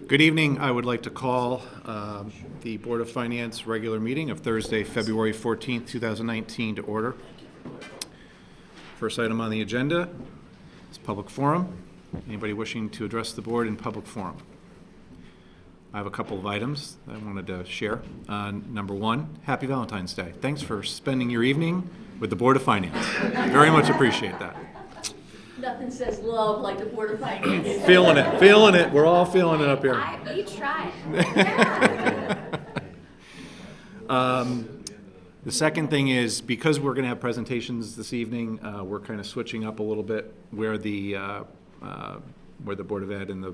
Good evening. I would like to call the Board of Finance regular meeting of Thursday, February 14th, 2019 to order. First item on the agenda is public forum. Anybody wishing to address the board in public forum? I have a couple of items that I wanted to share. Number one, happy Valentine's Day. Thanks for spending your evening with the Board of Finance. Very much appreciate that. Nothing says love like the Board of Finance. Feeling it, feeling it. We're all feeling it up here. You try. The second thing is, because we're going to have presentations this evening, we're kind of switching up a little bit where the Board of Ed and the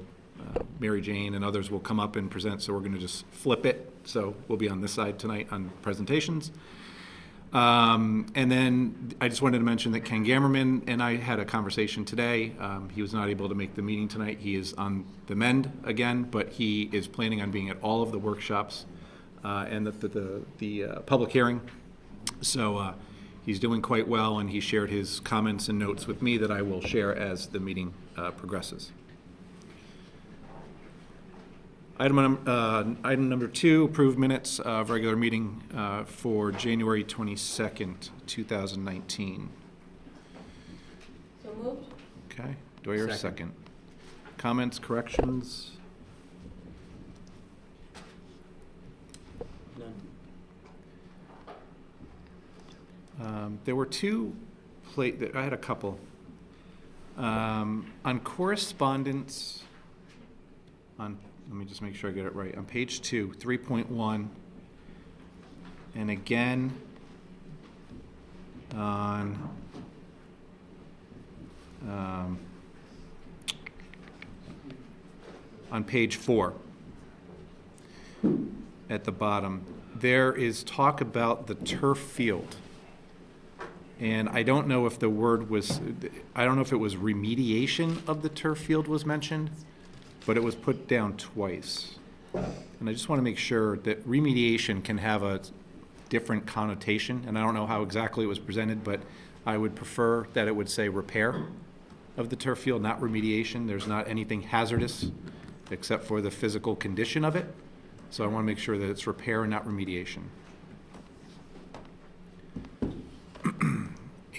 Mary Jane and others will come up and present, so we're going to just flip it. So we'll be on this side tonight on presentations. And then I just wanted to mention that Ken Gammerman and I had a conversation today. He was not able to make the meeting tonight. He is on the mend again, but he is planning on being at all of the workshops and the public hearing. So he's doing quite well, and he shared his comments and notes with me that I will share as the meeting progresses. Item number 2, approved minutes of regular meeting for January 22nd, 2019. So moved. Okay, do I hear a second? Comments, corrections? None. There were two, I had a couple. On correspondence, let me just make sure I get it right. On page 2, 3.1, and again on page 4 at the bottom, there is talk about the turf field. And I don't know if the word was, I don't know if it was remediation of the turf field was mentioned, but it was put down twice. And I just want to make sure that remediation can have a different connotation, and I don't know how exactly it was presented, but I would prefer that it would say repair of the turf field, not remediation. There's not anything hazardous except for the physical condition of it. So I want to make sure that it's repair and not remediation.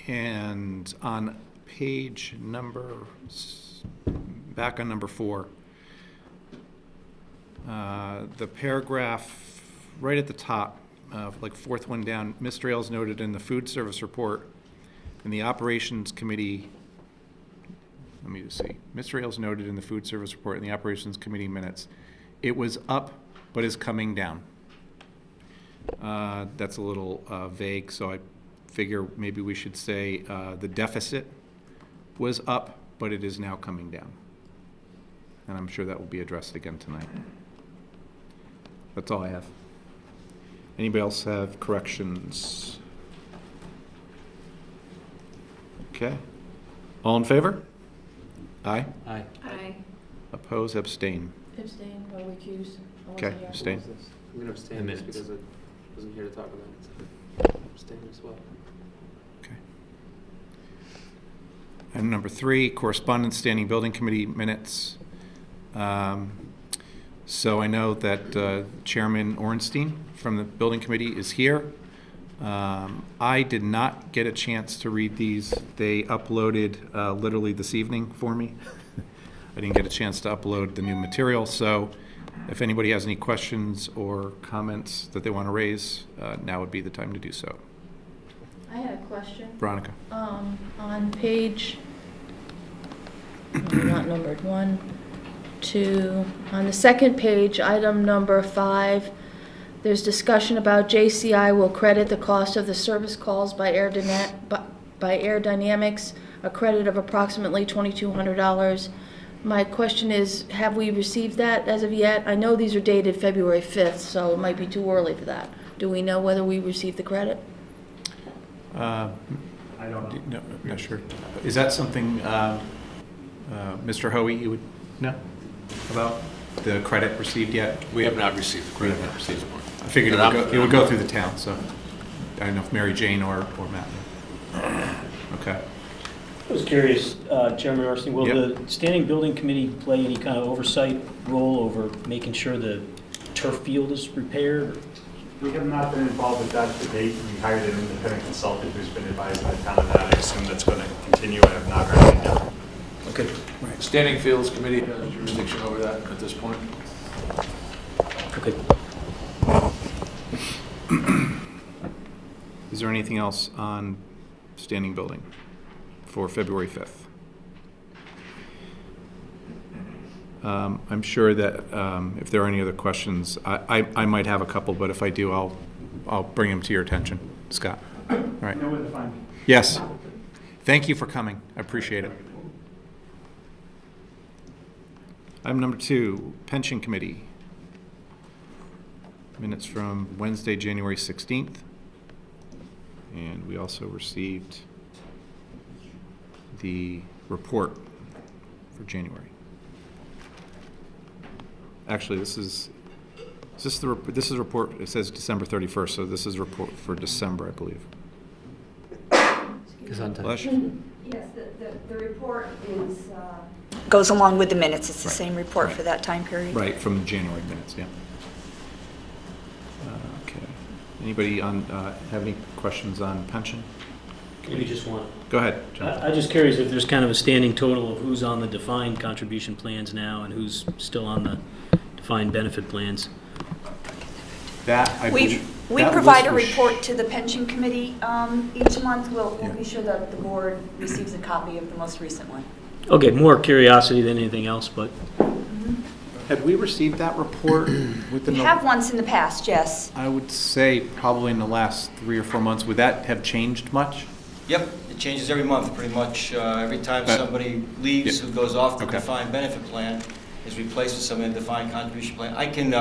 And on page back on number 4, the paragraph right at the top, like fourth one down, Mr. Ailes noted in the food service report and the operations committee, let me just see, Mr. Ailes noted in the food service report and the operations committee minutes, it was up but is coming down. That's a little vague, so I figure maybe we should say the deficit was up but it is now coming down. And I'm sure that will be addressed again tonight. That's all I have. Anybody else have corrections? Okay. All in favor? Aye. Aye. Aye. Oppose, abstain. Abstain or recuse. I wasn't Okay, here. abstain. I'm going to abstain just because I wasn't here to talk about it. So abstain as well. Okay. Item number 3, correspondence standing building committee minutes. So I know that Chairman Ornstein from the building committee is here. I did not get a chance to read these. They uploaded literally this evening for me. I didn't get a chance to upload the new material, so if anybody has any questions or comments that they want to raise, now would be the time to do so. I had a question. Veronica. On page, not numbered, 1, 2, on the second page, item number 5, there's discussion about JCI will credit the cost of the service calls by Air Dynamics, a credit of approximately $2,200. My question is, have we received that as of yet? I know these are dated February 5th, so it might be too early for that. Do we know whether we received the credit? I don't know. No, not sure. Is that something, Mr. Hoey, you would know about the credit received yet? We have not received the credit. We have not received it. I figured it would go through the town, so I don't know if Mary Jane or Matt. Okay. I was curious, Chairman Orson, will Yep. the Standing Building Committee play any kind of oversight role over making sure the turf field is repaired? We have not been involved with that to date. We hired an independent consultant who's been advised by the town of that. I assume that's going to continue. I have not heard anything yet. Okay. Standing Fields Committee has jurisdiction over that at this point. Okay. Is there anything else on standing building for February 5th? I'm sure that if there are any other questions, I might have a couple, but if I do, I'll bring them to your attention. Scott? All right. Know where to find me. Yes. Thank you for coming. I appreciate it. Item number 2, Pension Committee. Minutes from Wednesday, January 16th. And we also received the report for January. Actually, this is the report, it says December 31st, so this is report for December, I believe. Bless you. Yes, the report is, goes along with the minutes. It's the Right, same report right. for that time period. Right, from the January minutes, yeah. Okay. Anybody have any questions on pension? Maybe just one. Go ahead, John. I'm just curious if there's kind of a standing total of who's on the defined contribution plans now and who's still on the defined benefit plans. That, I believe. We that provide a list was- report to the pension committee each month. We'll Yeah. be sure that the board receives a copy of the most recent one. Okay, more curiosity than anything else, but Had we received that report within We the? have once in the past, yes. I would say probably in the last 3 or 4 months. Would that have changed much? Yep, it changes every month, pretty much. Every time But- somebody leaves Yeah. who goes off the Okay. defined benefit plan is replaced with someone in the defined contribution plan. I can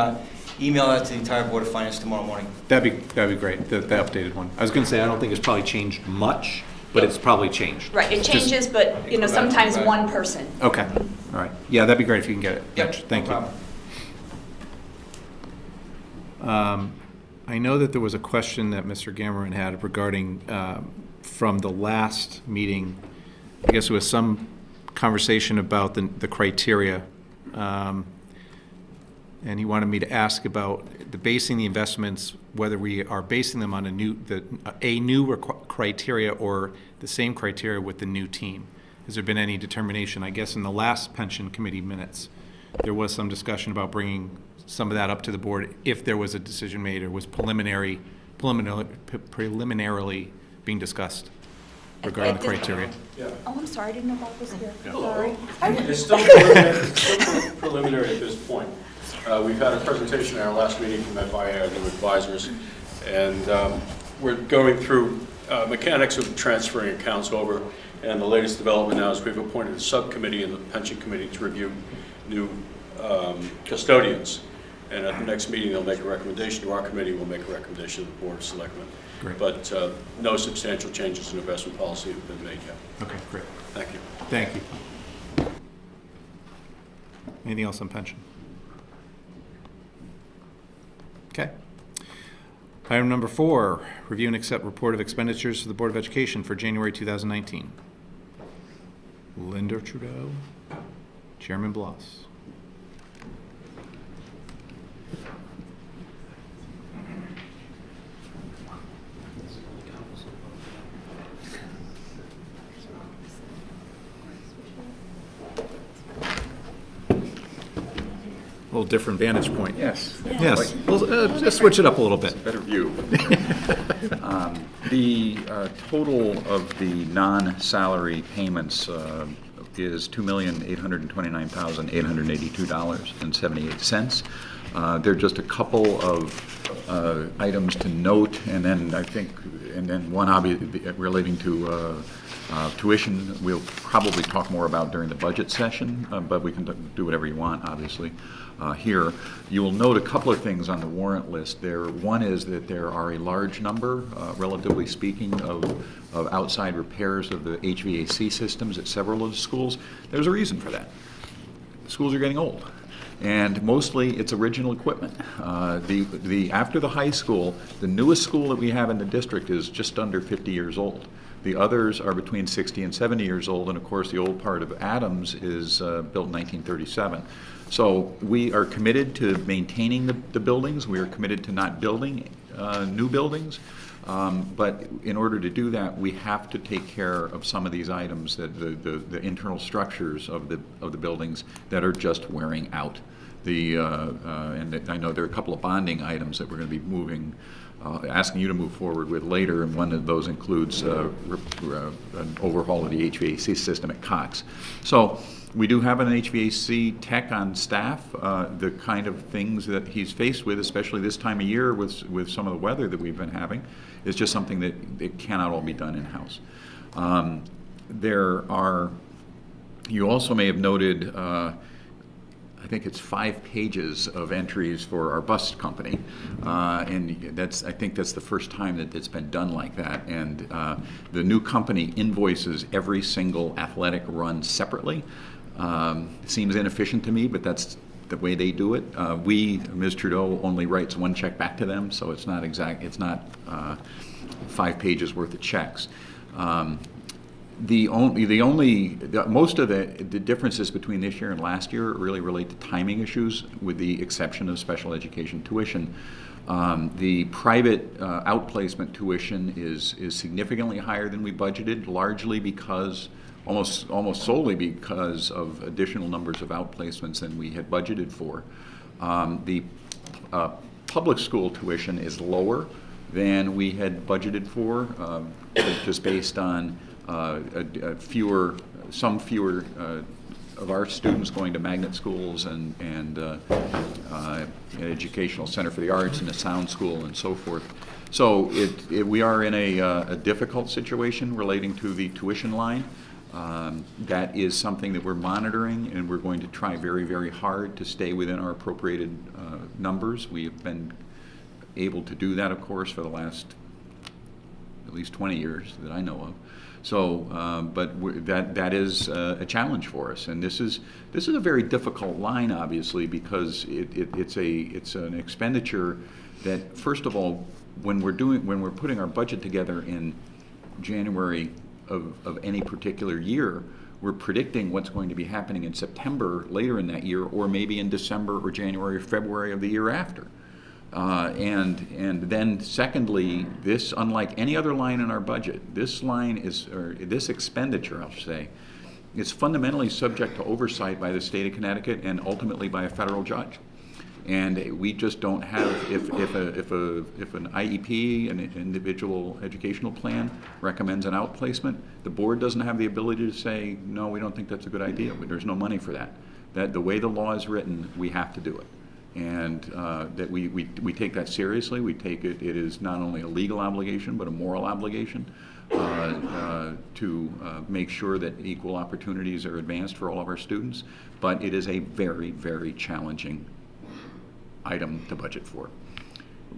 email that to the entire Board of Finance tomorrow morning. That'd be great, the updated one. I was gonna say, I don't think it's probably changed much, but it's probably changed. Right, it Just- changes, but, you know, Right, sometimes right. one person. Okay, all right. Yeah, that'd be great if you can get it. Yep, Mitch. no Thank you. problem. I know that there was a question that Mr. Gammeren had regarding, from the last meeting, I guess it was some conversation about the criteria. And he wanted me to ask about basing the investments, whether we are basing them on a new criteria or the same criteria with the new team. Has there been any determination? I guess in the last pension committee minutes, there was some discussion about bringing some of that up to the board if there was a decision made or was preliminarily being discussed regarding the criteria. Oh, I'm sorry, I didn't know Bob was here. Hello. Sorry. It's still preliminary at this point. We've had a presentation at our last meeting from by our new advisors, and we're going through mechanics of transferring accounts over, and the latest development now is we've appointed a subcommittee in the pension committee to review new custodians. And at the next meeting, they'll make a recommendation to our committee, we'll make a recommendation to the Board of Selectmen. Great. But no substantial changes in investment policy have been made yet. Okay, great. Thank you. Thank you. Anything else on pension? Okay. Item number 4, review and accept report of expenditures to the Board of Education for January 2019. Linda Trudeau, Chairman Bloss. A little different vantage point. Yes. Yes, we'll just switch it up a little bit. Better view. The total of the non-salary payments is $2,829,882.78. There are just a couple of items to note, and then one relating to tuition we'll probably talk more about during the budget session, but we can do whatever you want, obviously. Here, you will note a couple of things on the warrant list. One is that there are a large number, relatively speaking, of outside repairs of the HVAC systems at several of the schools. There's a reason for that. Schools are getting old, and mostly it's original equipment. After the high school, the newest school that we have in the district is just under 50 years old. The others are between 60 and 70 years old, and of course, the old part of Adams is built in 1937. So we are committed to maintaining the buildings. We are committed to not building new buildings. But in order to do that, we have to take care of some of these items, that the internal structures of the buildings that are just wearing out. And I know there are a couple of bonding items that we're going to be moving, asking you to move forward with later, and one of those includes an overhaul of the HVAC system at Cox. So we do have an HVAC tech on staff. The kind of things that he's faced with, especially this time of year with some of the weather that we've been having, is just something that it cannot all be done in-house. You also may have noted, I think it's 5 pages of entries for our bus company, and I think that's the first time that it's been done like that. And the new company invoices every single athletic run separately. It seems inefficient to me, but that's the way they do it. Ms. Trudeau only writes one check back to them, so it's not 5 pages worth of checks. Most of the differences between this year and last year really relate to timing issues, with the exception of special education tuition. The private outplacement tuition is significantly higher than we budgeted, largely because, almost solely because of additional numbers of outplacements than we had budgeted for. The public school tuition is lower than we had budgeted for, just based on fewer of our students going to magnet schools and an educational center for the arts and a sound school and so forth. So we are in a difficult situation relating to the tuition line. That is something that we're monitoring, and we're going to try very, very hard to stay within our appropriated numbers. We have been able to do that, of course, for the last at least 20 years that I know of. So, but that is a challenge for us, and this is a very difficult line, obviously, because it's an expenditure that, first of all, when we're putting our budget together in January of any particular year, we're predicting what's going to be happening in September later in that year, or maybe in December or January or February of the year after. And then secondly, this, unlike any other line in our budget, this expenditure, I'll say, is fundamentally subject to oversight by the state of Connecticut and ultimately by a federal judge. And we just don't have, if an IEP, an individual educational plan, recommends an outplacement, the board doesn't have the ability to say, no, we don't think that's a good idea. There's no money for that. The way the law is written, we have to do it. And that we take that seriously. We take it is not only a legal obligation, but a moral obligation to make sure that equal opportunities are advanced for all of our students. But it is a very, very challenging item to budget for.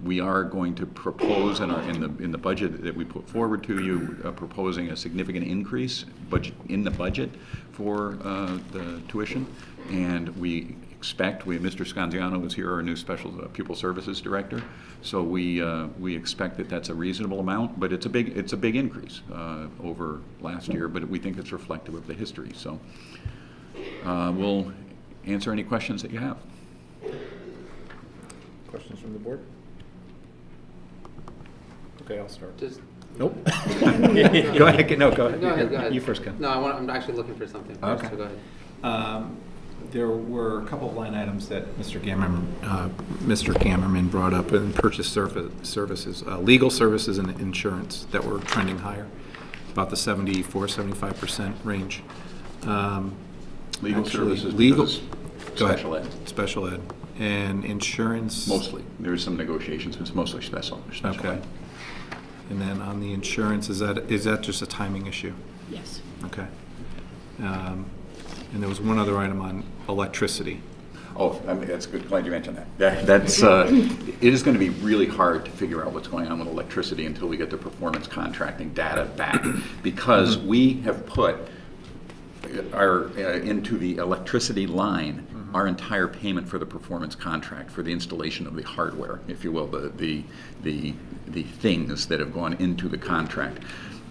We are going to propose in the budget that we put forward to you, proposing a significant increase in the budget for the tuition, and we expect, Mr. Scanziano is here, our new special pupil services director, so we expect that that's a reasonable amount, but it's a big increase over last year, but we think it's reflective of the history. So we'll answer any questions that you have. Questions from the board? Okay, I'll start. Just, Nope. Go ahead. No, go ahead. Go ahead. You first, Ken. No, I'm actually looking for something first, Okay. so go ahead. There were a couple of line items that Mr. Gammerman brought up in purchase services, legal services and insurance that were trending higher, about the 74-75% range. Legal services, legal, because go ahead. special ed. Special ed. And insurance? Mostly. There's some negotiations, but it's mostly special Okay. ed. And then on the insurance, is that just a timing issue? Yes. Okay. And there was one other item on electricity. Oh, I mean, that's good. Glad you mentioned that. That's it is going to be really hard to figure out what's going on with electricity until we get the performance contracting data back, because we have put our into the electricity line our entire payment for the performance contract for the installation of the hardware, if you will, the things that have gone into the contract.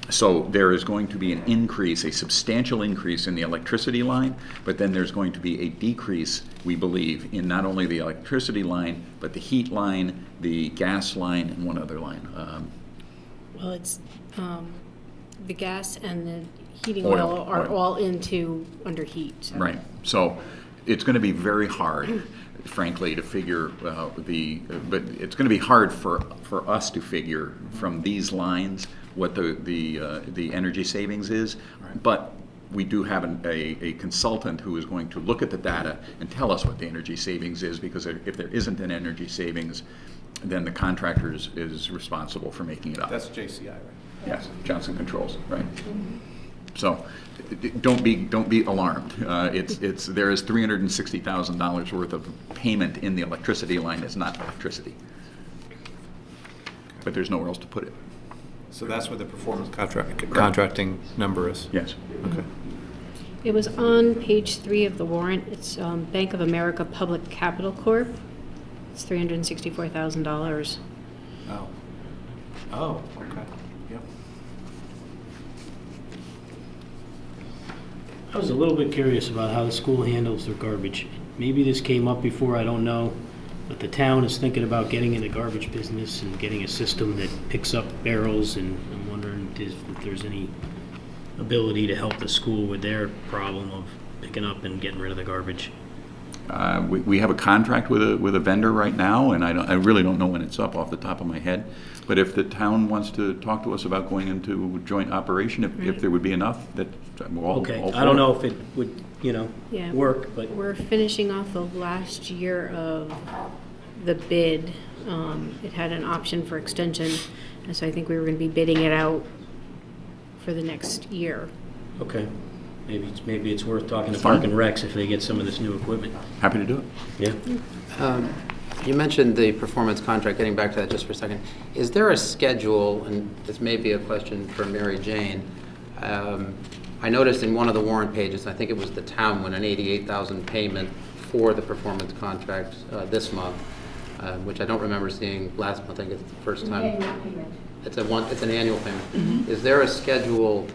So there is going to be an increase, a substantial increase in the electricity line, but then there's going to be a decrease, we believe, in not only the electricity line, but the heat line, the gas line, and one other line. Well, it's, the gas and the heating Oil, oil are oil. all under heat. So. Right. So it's going to be very hard, frankly, to figure but it's going to be hard for us to figure from these lines what the energy savings is. Right. But we do have a consultant who is going to look at the data and tell us what the energy savings is, because if there isn't an energy savings, then the contractor is responsible for making it up. That's JCI, right? Yes, Johnson Controls, right. So don't be alarmed. There is $360,000 worth of payment in the electricity line. It's not electricity. But there's nowhere else to put it. So that's what the performance contracting number is? Yes. Okay. It was on page 3 of the warrant. It's Bank of America Public Capital Corp. It's $364,000. Oh. Oh, okay. Yep. I was a little bit curious about how the school handles their garbage. Maybe this came up before, I don't know, but the town is thinking about getting in the garbage business and getting a system that picks up barrels, and I'm wondering if there's any ability to help the school with their problem of picking up and getting rid of the garbage. We have a contract with a vendor right now, and I really don't know when it's up off the top of my head. But if the town wants to talk to us about going into joint operation, if there would be enough, that we're all Okay, all for I don't it. know if it would, Yeah. work, but We're finishing off the last year of the bid. It had an option for extension, and so I think we were going to be bidding it out for the next year. okay. Maybe it's worth talking to Fine. Park and Recs if they get some of this new equipment. Happy to do it. Yeah. You mentioned the performance contract, getting back to that just for a second. Is there a schedule, and this may be a question for Mary Jane, I noticed in one of the warrant pages, I think it was the town, went an $88,000 payment for the performance contract this month, which I don't remember seeing last month. I think it's the first time. It's an annual payment. Mm-hmm. Is there a schedule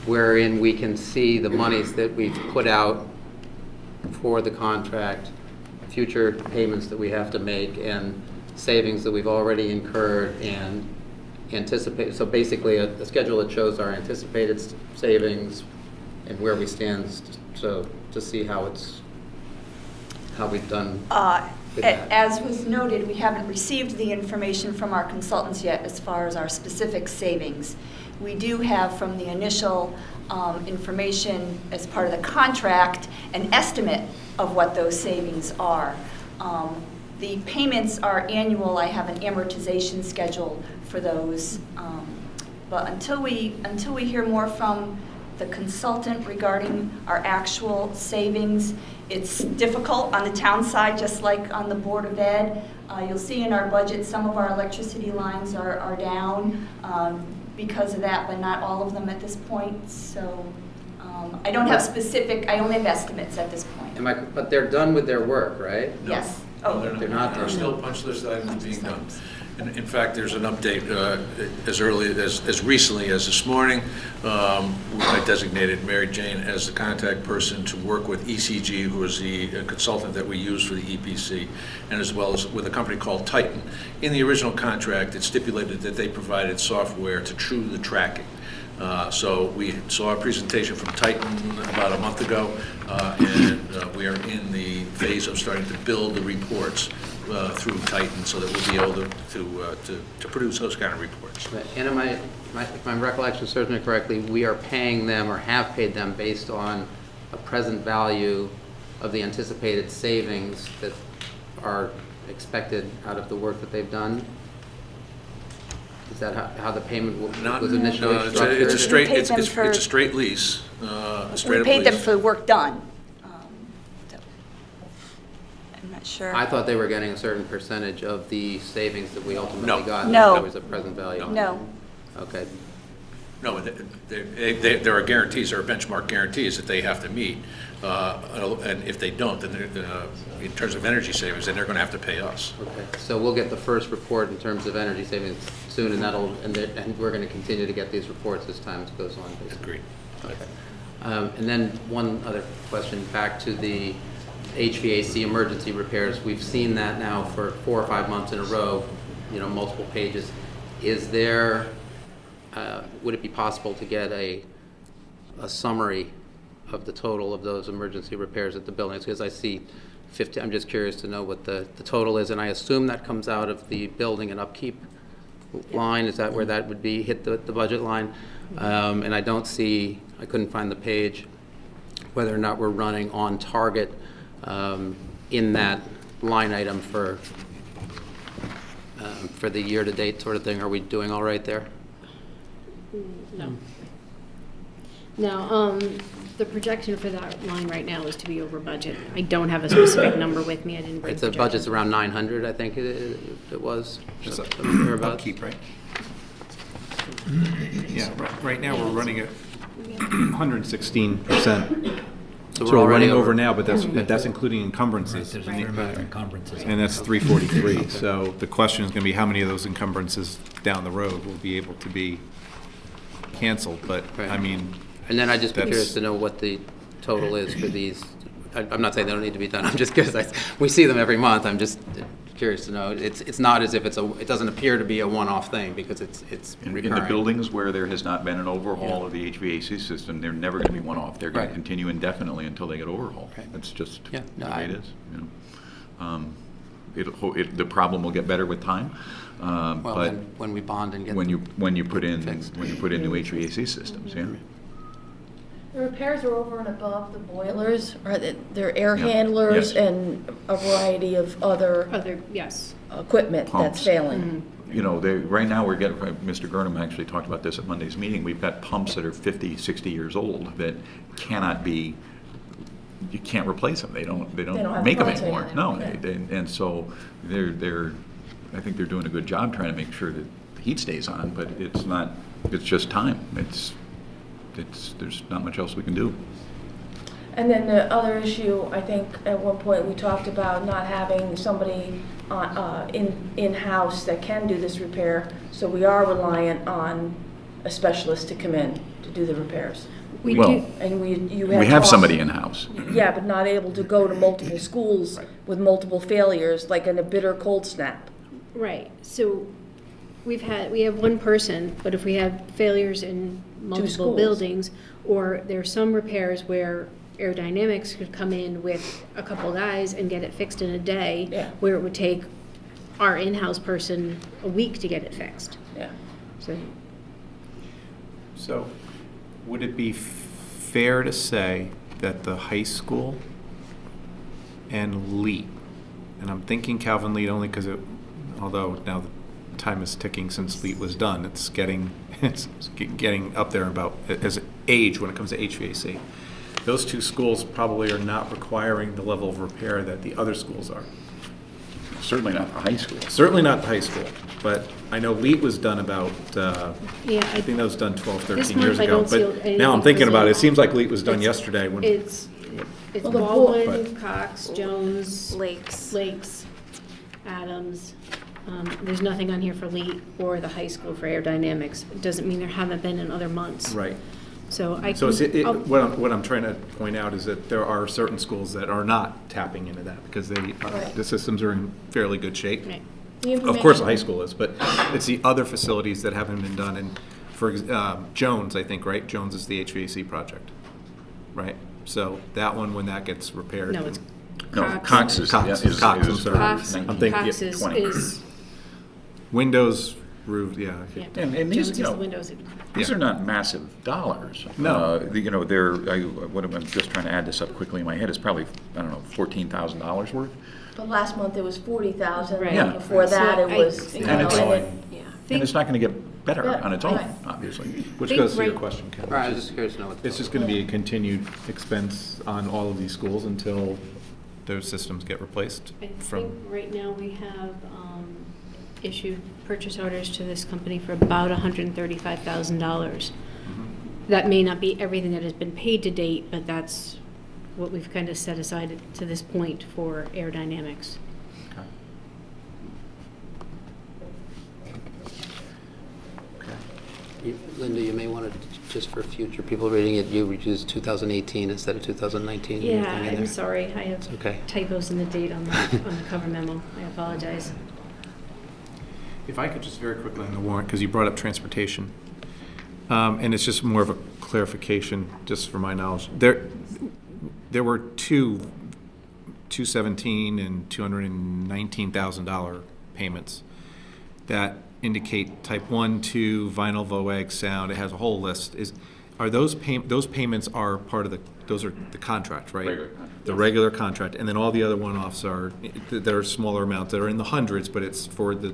wherein we can see the monies that we've put out for the contract, future payments that we have to make, and savings that we've already incurred and anticipate? So basically a schedule that shows our anticipated savings and where we stand, so to see how we've done with that. As was noted, we haven't received the information from our consultants yet as far as our specific savings. We do have from the initial information as part of the contract an estimate of what those savings are. The payments are annual. I have an amortization schedule for those. But until we hear more from the consultant regarding our actual savings, it's difficult on the town side, just like on the Board of Ed. You'll see in our budget some of our electricity lines are down because of that, but not all of them at this point. So I don't have specific, I only have estimates at this point. But they're done with their work, right? No. Yes. No, Oh, they're not. There are still punch list items being done. And in fact, there's an update as recently as this morning. I designated Mary Jane as the contact person to work with ECG, who is the consultant that we use for the EPC, and as well as with a company called Titan. In the original contract, it stipulated that they provided software to true the tracking. So we saw a presentation from Titan about a month ago, and we are in the phase of starting to build the reports through Titan, so that we'll be able to produce those kind of reports. And if my recollection serves me correctly, we are paying them or have paid them based on a present value of the anticipated savings that are expected out of the work that they've done? Is that how the payment was initially structured? It's a straight, We paid it's them it's for- it's a straight lease, a straight we up paid them lease. for the work done. So I'm not sure. I thought they were getting a certain percentage of the savings that we ultimately No. got. No. There was a present value. No. Okay. No, there are guarantees, there are benchmark guarantees that they have to meet. And if they don't, then in terms of energy savings, then they're going to have to pay us. Okay, so we'll get the first report in terms of energy savings soon, and and we're going to continue to get these reports as time goes on, basically. Agreed. Okay. And then one other question, back to the HVAC emergency repairs. We've seen that now for 4 or 5 months in a row, multiple pages. Is there, would it be possible to get a summary of the total of those emergency repairs at the buildings? Because I see 50, I'm just curious to know what the total is, and I assume that comes out of the building and upkeep line. Is that where that would be, hit the budget line? And I couldn't find the page, whether or not we're running on target in that line item for the year-to-date sort of thing. Are we doing all right there? No. No, the projection for that line right now is to be over budget. I don't have a specific number with me. I didn't bring The budget's around 900, I think it was. It's Thereabouts. upkeep, right? Yeah, right now we're running at 116%. So we're already running over. over now, but that's including encumbrances. There's a fair amount of encumbrances. And that's 343. So the question is going to be how many of those encumbrances down the road will be able to be canceled. But, Right. I mean, And then I'd just be That's- curious to know what the total is for these. I'm not saying they don't need to be done, I'm just curious. We see them every month, I'm just curious to know. It's not as if it doesn't appear to be a one-off thing, because it's In recurring. the buildings where there has not been an overhaul of the HVAC system, they're never going to be one-off. They're going Right. to continue indefinitely until they get overhauled. Right. That's just Yeah, the no, way it is. The problem will get better with time, Well, but then when we bond and get. when you put in fixed. new HVAC systems, yeah. The repairs are over and above the boilers, or they're air Yeah. handlers Yes. and a variety of other Yes. equipment Pumps. that's failing. Right now, we're getting, Mr. Gurnham actually talked about this at Monday's meeting, we've got pumps that are 50, 60 years old that cannot be, you can't replace them, they don't have make them parts anymore. anymore, No, yeah. and so I think they're doing a good job trying to make sure that the heat stays on, but it's just time. There's not much else we can do. And then the other issue, I think at one point we talked about not having somebody in-house that can do this repair, so we are reliant on a specialist to come in to do the repairs. We Well, do, And you had We have talked- somebody in-house. Yeah, but not able to go to multiple schools with multiple failures, like in a bitter cold snap. right, so we have one person, but if we have failures in multiple schools. buildings, or there are some repairs where aerodynamics could come in with a couple guys and get it fixed in a day, Yeah. where it would take our in-house person a week to get it fixed. Yeah. so would it be fair to say that the high school and Lee, and I'm thinking Calvin Lee only because although now the time is ticking since Lee was done, it's getting up there about as age when it comes to HVAC. Those two schools probably are not requiring the level of repair that the other schools are. Certainly not the high school. Certainly not the high school, but I know LEAT was done about, Yeah, I think that was done 12, This 13 years month I ago. don't see But anything now I'm thinking about it, it was- seems like LEAT was done It's- yesterday when. It's Well, the Baldwin, Cox, Jones, Lakes. Adams. There's nothing on here for LEAT or the high school for aerodynamics. It doesn't mean there haven't been in other months. Right. So I So can, what I'm trying to point out is that there are certain schools that are not tapping into that because the systems are in fairly good shape. Right. Of course, the high school is, but it's the other facilities that haven't been done. And for Jones, I think, right? Jones is the HVAC project, right? So that one, when that gets repaired. No, it's No, Cox. Cox is. Cox, yeah, is- Cox, I'm is, sorry. Cox, I'm thinking, Cox yeah, is, 20. Windows, roof, yeah. yeah. And Jones these, is you the know, windows. these Yeah. are not massive dollars. No. I'm just trying to add this up quickly in my head, it's probably, I don't know, $14,000 worth? But last month it was 40,000, Right. and before So that it I- was, you And know, it's- and it- Yeah. And it's not going to get better Yeah, on its own, right. obviously. Which Think goes to your right- question, Kevin. All right, I was just curious to know what. It's just going to be a continued expense on all of these schools until those systems get replaced I think from, right now we have issued purchase orders to this company for about $135,000. That may not be everything that has been paid to date, but that's what we've kind of set aside to this point for aerodynamics. Linda, you may want to, just for future people reading it, you use 2018 instead of 2019. Yeah, Anything in I'm there? sorry, I have Okay. typos in the date on the cover memo. I apologize. If I could just very quickly on the warrant, because you brought up transportation, and it's just more of a clarification, just for my knowledge. There were two $217,000 and $219,000 payments that indicate type 1, 2, vinyl, VOAG, sound. It has a whole list. Are those payments are part of those are the contract, right? Regular contract. The regular contract, and then all the other one-offs are, that are smaller amounts, that are in the hundreds, but it's for the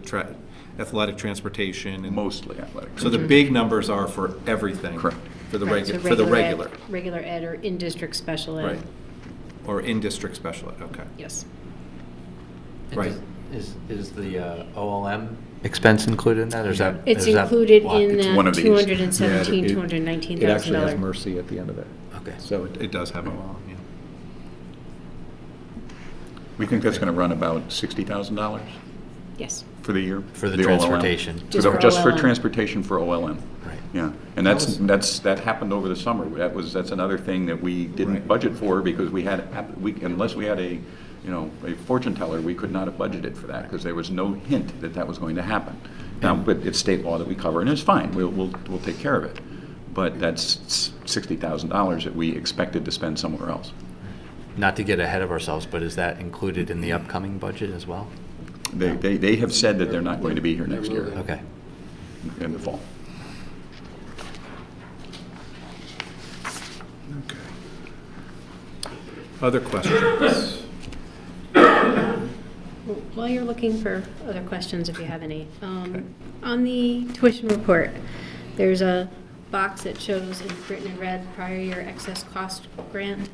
athletic transportation. And Mostly athletic. so the big numbers are for everything. Correct. For the Right, so for the regular. Regular ed or in-district special ed. Right. Or in-district special ed, okay. Yes. Right. Is the OLM expense included in that, or is that? It's is that included blocked? in It's that one of these. $217,000, Yeah, $219,000. It actually has Mercy at the end of it. Okay. So it does have a law, yeah. We think that's going to run about $60,000 Yes. for the year? For the OLM. transportation. Just for Just for OLM. transportation for OLM. Right. Yeah, and that happened over the summer. That's another thing that we didn't Right. budget for because unless we had a fortune teller, we could not have budgeted for that because there was no hint that was going to happen. Now, but it's state law that we cover, and it's fine. We'll take care of it. But that's $60,000 that we expected to spend somewhere else. Not to get ahead of ourselves, but is that included in the upcoming budget as well? They have said that they're not going to be here next year Okay. in the fall. Other questions? While you're looking for other questions, if you have any, on the tuition report, there's a box that shows in written in red prior year excess cost grant.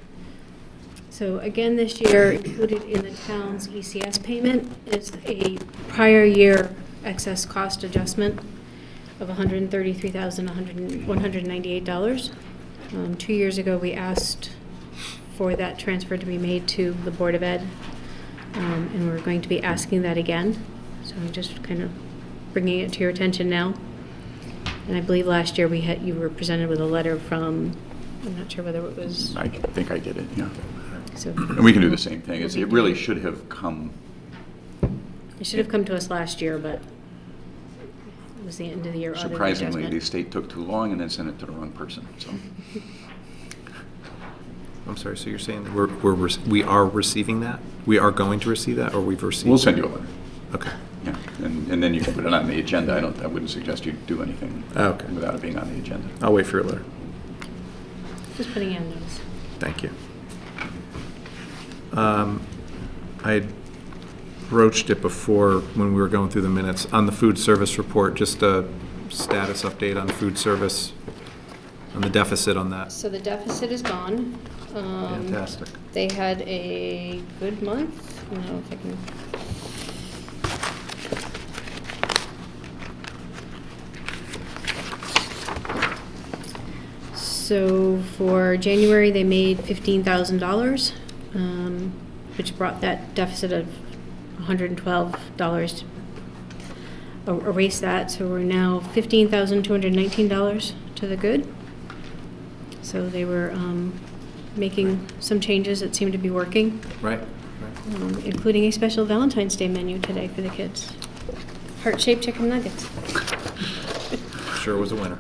So again, this year, included in the town's ECS payment is a prior year excess cost adjustment of $133,198. 2 years ago, we asked for that transfer to be made to the Board of Ed, and we're going to be asking that again. So I'm just kind of bringing it to your attention now. And I believe last year you were presented with a letter from, I'm not sure whether it was. I think I did it, yeah. So And we can do the same thing. It really should have come. it should have come to us last year, but it was the end of the year audit Surprisingly, the adjustment. state took too long and then sent it to the wrong person, so. I'm sorry, so you're saying that we are receiving that? We are going to receive that, or we've received? We'll send you a letter. Okay. Yeah, and then you can put it on the agenda. I wouldn't suggest you do anything Okay. without it being on the agenda. I'll wait for your letter. Just putting in notes. Thank you. I had broached it before when we were going through the minutes. On the food service report, just a status update on food service, on the deficit on that. So the deficit is gone. Fantastic. They had a good month. I don't know if I can. So for January, they made $15,000, which brought that deficit of $112. Erase that, so we're now $15,219 to the good. So they were making some changes that seemed to be working, Right? including a special Valentine's Day menu today for the kids. Heart-shaped chicken nuggets. Sure was a winner.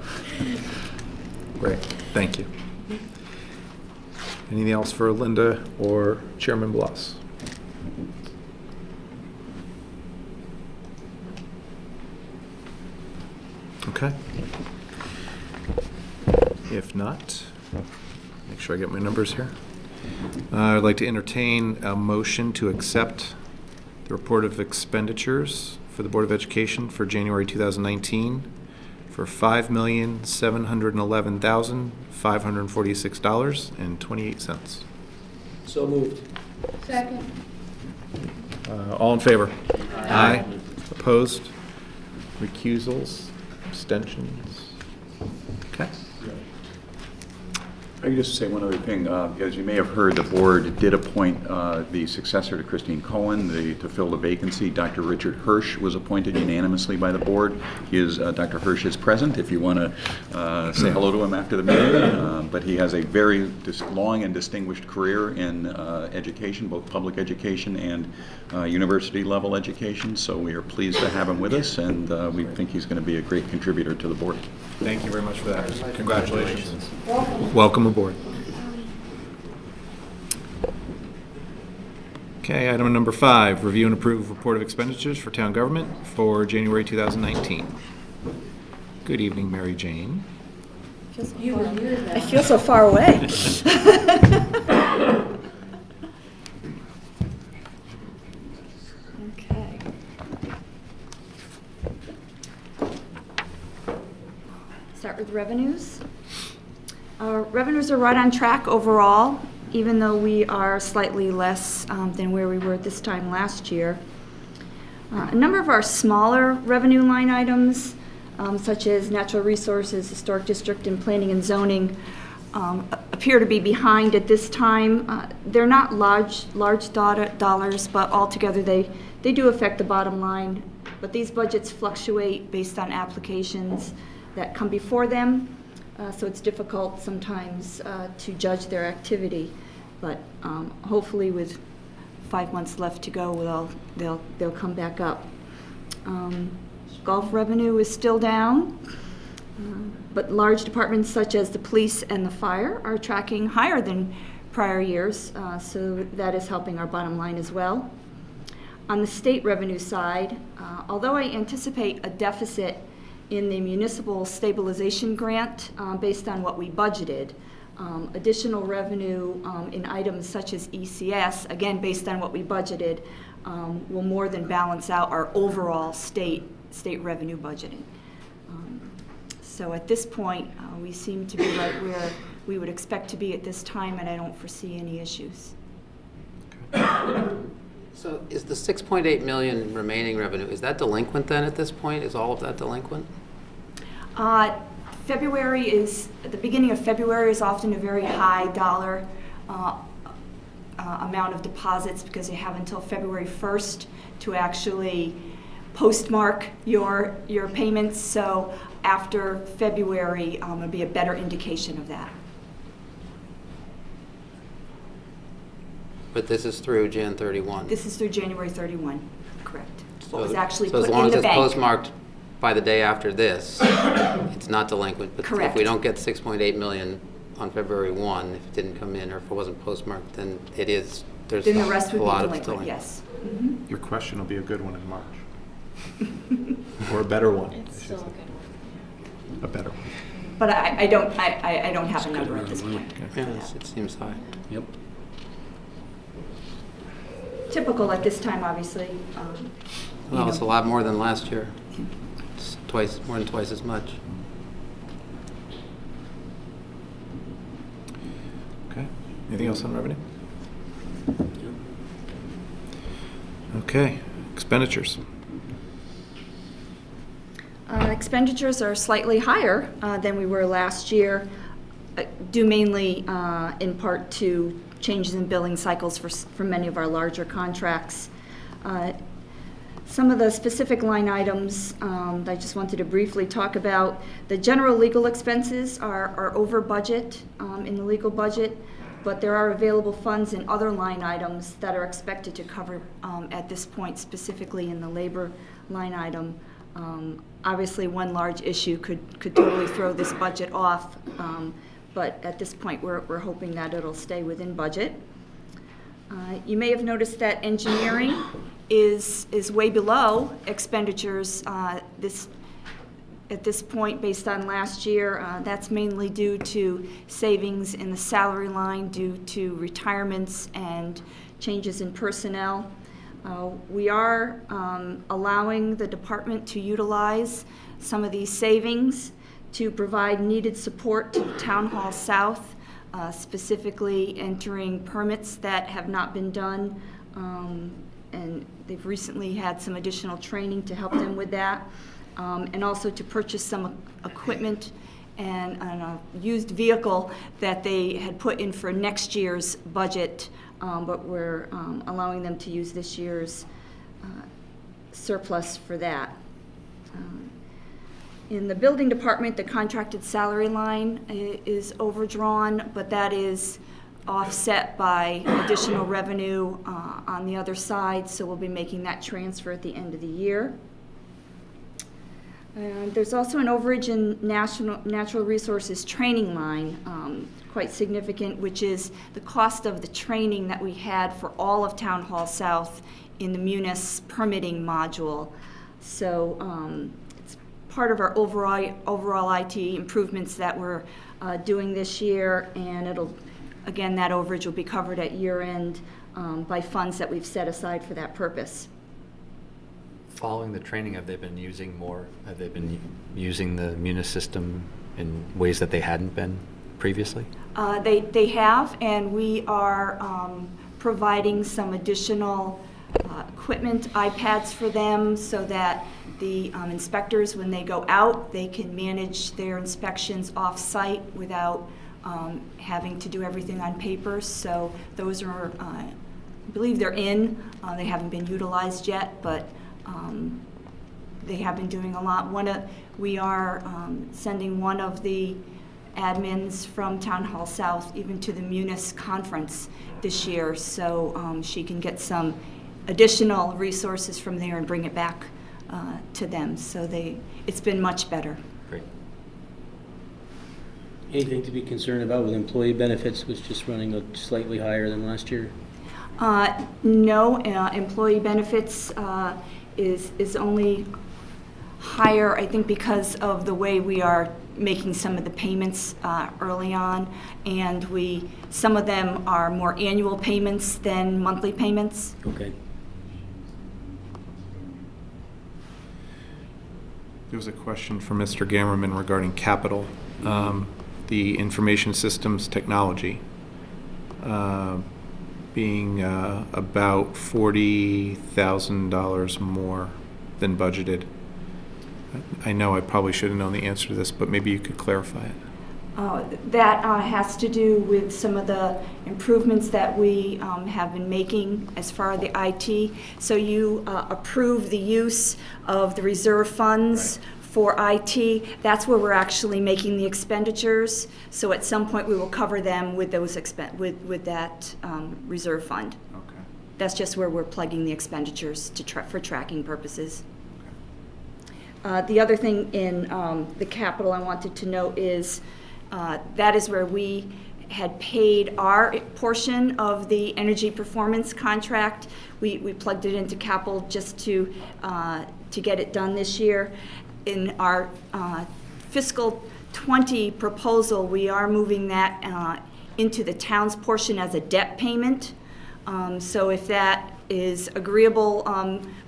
Great, thank you. Anything else for Linda or Chairman Bloss? Okay. If not, make sure I get my numbers here. I'd like to entertain a motion to accept the report of expenditures for the Board of Education for January 2019 for $5,711,546.28. So moved. Second. All in favor? Aye. Opposed? Recusals? Abstentions? Okay. I can just say one other thing. As you may have heard, the board did appoint the successor to Christine Cohen to fill the vacancy. Dr. Richard Hirsch was appointed unanimously by the board. Dr. Hirsch is present if you want to say hello to him after the meeting. But he has a very long and distinguished career in education, both public education and university level education. So we are pleased to have him with us, and we think he's going to be a great contributor to the board. Thank you very much for that. Congratulations. Welcome aboard. Okay, item number 5, review and approve report of expenditures for town government for January 2019. Good evening, Mary Jane. I feel so far away. Okay. Start with revenues. Our revenues are right on track overall, even though we are slightly less than where we were at this time last year. A number of our smaller revenue line items, such as natural resources, historic district, and planning and zoning, appear to be behind at this time. They're not large dollars, but altogether they do affect the bottom line. But these budgets fluctuate based on applications that come before them, so it's difficult sometimes to judge their activity. But hopefully, with 5 months left to go, they'll come back up. Golf revenue is still down, but large departments such as the police and the fire are tracking higher than prior years, so that is helping our bottom line as well. On the state revenue side, although I anticipate a deficit in the municipal stabilization grant based on what we budgeted, additional revenue in items such as ECS, again based on what we budgeted, will more than balance out our overall state revenue budgeting. So at this point, we seem to be right where we would expect to be at this time, and I don't foresee any issues. So is the 6.8 million remaining revenue, is that delinquent then at this point? Is all of that delinquent? February is, at the beginning of February is often a very high dollar amount of deposits because you have until February 1st to actually postmark your payments. So after February, it'll be a better indication of that. But this is through Jan 31? This is through January 31, correct. What was So- actually so put in the as long as it's bank. postmarked by the day after this, it's not delinquent. But Correct. if we don't get 6.8 million on February 1, if it didn't come in or if it wasn't postmarked, then it is, there's Then the rest a would lot be of delinquent, delinquent. yes. Your question will be a good one in March. Or a better one. It's still good. A better one. But I don't have a number at this point. Yeah, it seems high. Yep. Typical at this time, obviously. Well, it's a lot more than last year. It's more than twice as much. Okay. Anything else on revenue? Okay. Expenditures. Expenditures are slightly higher than we were last year, due mainly in part to changes in billing cycles for many of our larger contracts. Some of the specific line items that I just wanted to briefly talk about. The general legal expenses are over budget in the legal budget, but there are available funds in other line items that are expected to cover at this point, specifically in the labor line item. Obviously, one large issue could totally throw this budget off, but at this point, we're hoping that it'll stay within budget. You may have noticed that engineering is way below expenditures at this point based on last year. That's mainly due to savings in the salary line due to retirements and changes in personnel. We are allowing the department to utilize some of these savings to provide needed support to Town Hall South, specifically entering permits that have not been done, and they've recently had some additional training to help them with that, and also to purchase some equipment and a used vehicle that they had put in for next year's budget, but we're allowing them to use this year's surplus for that. In the building department, the contracted salary line is overdrawn, but that is offset by additional revenue on the other side, so we'll be making that transfer at the end of the year. And there's also an overage in natural resources training line, quite significant, which is the cost of the training that we had for all of Town Hall South in the Munis permitting module. So it's part of our overall IT improvements that we're doing this year, and again, that overage will be covered at year end by funds that we've set aside for that purpose. Following the training, have they been using the Munis system in ways that they hadn't been previously? They have, and we are providing some additional equipment, iPads for them, so that the inspectors, when they go out, they can manage their inspections off-site without having to do everything on paper. So those are, I believe they're in. They haven't been utilized yet, but they have been doing a lot. We are sending one of the admins from Town Hall South even to the Munis conference this year, so she can get some additional resources from there and bring it back to them. So it's been much better. Great. Anything to be concerned about with employee benefits, was just running slightly higher than last year? No, employee benefits is only higher, I think, because of the way we are making some of the payments early on, and some of them are more annual payments than monthly payments. Okay. There was a question from Mr. Gammerman regarding capital, the information systems technology being about $40,000 more than budgeted. I know I probably should have known the answer to this, but maybe you could clarify it. That has to do with some of the improvements that we have been making as far as the IT. So you approve the use of the reserve funds for IT. That's where we're actually making the expenditures. So at some point we will cover them with those with that reserve fund. Okay. That's just where we're plugging the expenditures for tracking purposes. The other thing in the capital I wanted to note is that is where we had paid our portion of the energy performance contract. We plugged it into capital just to get it done this year. In our fiscal 20 proposal, we are moving that into the town's portion as a debt payment. So if that is agreeable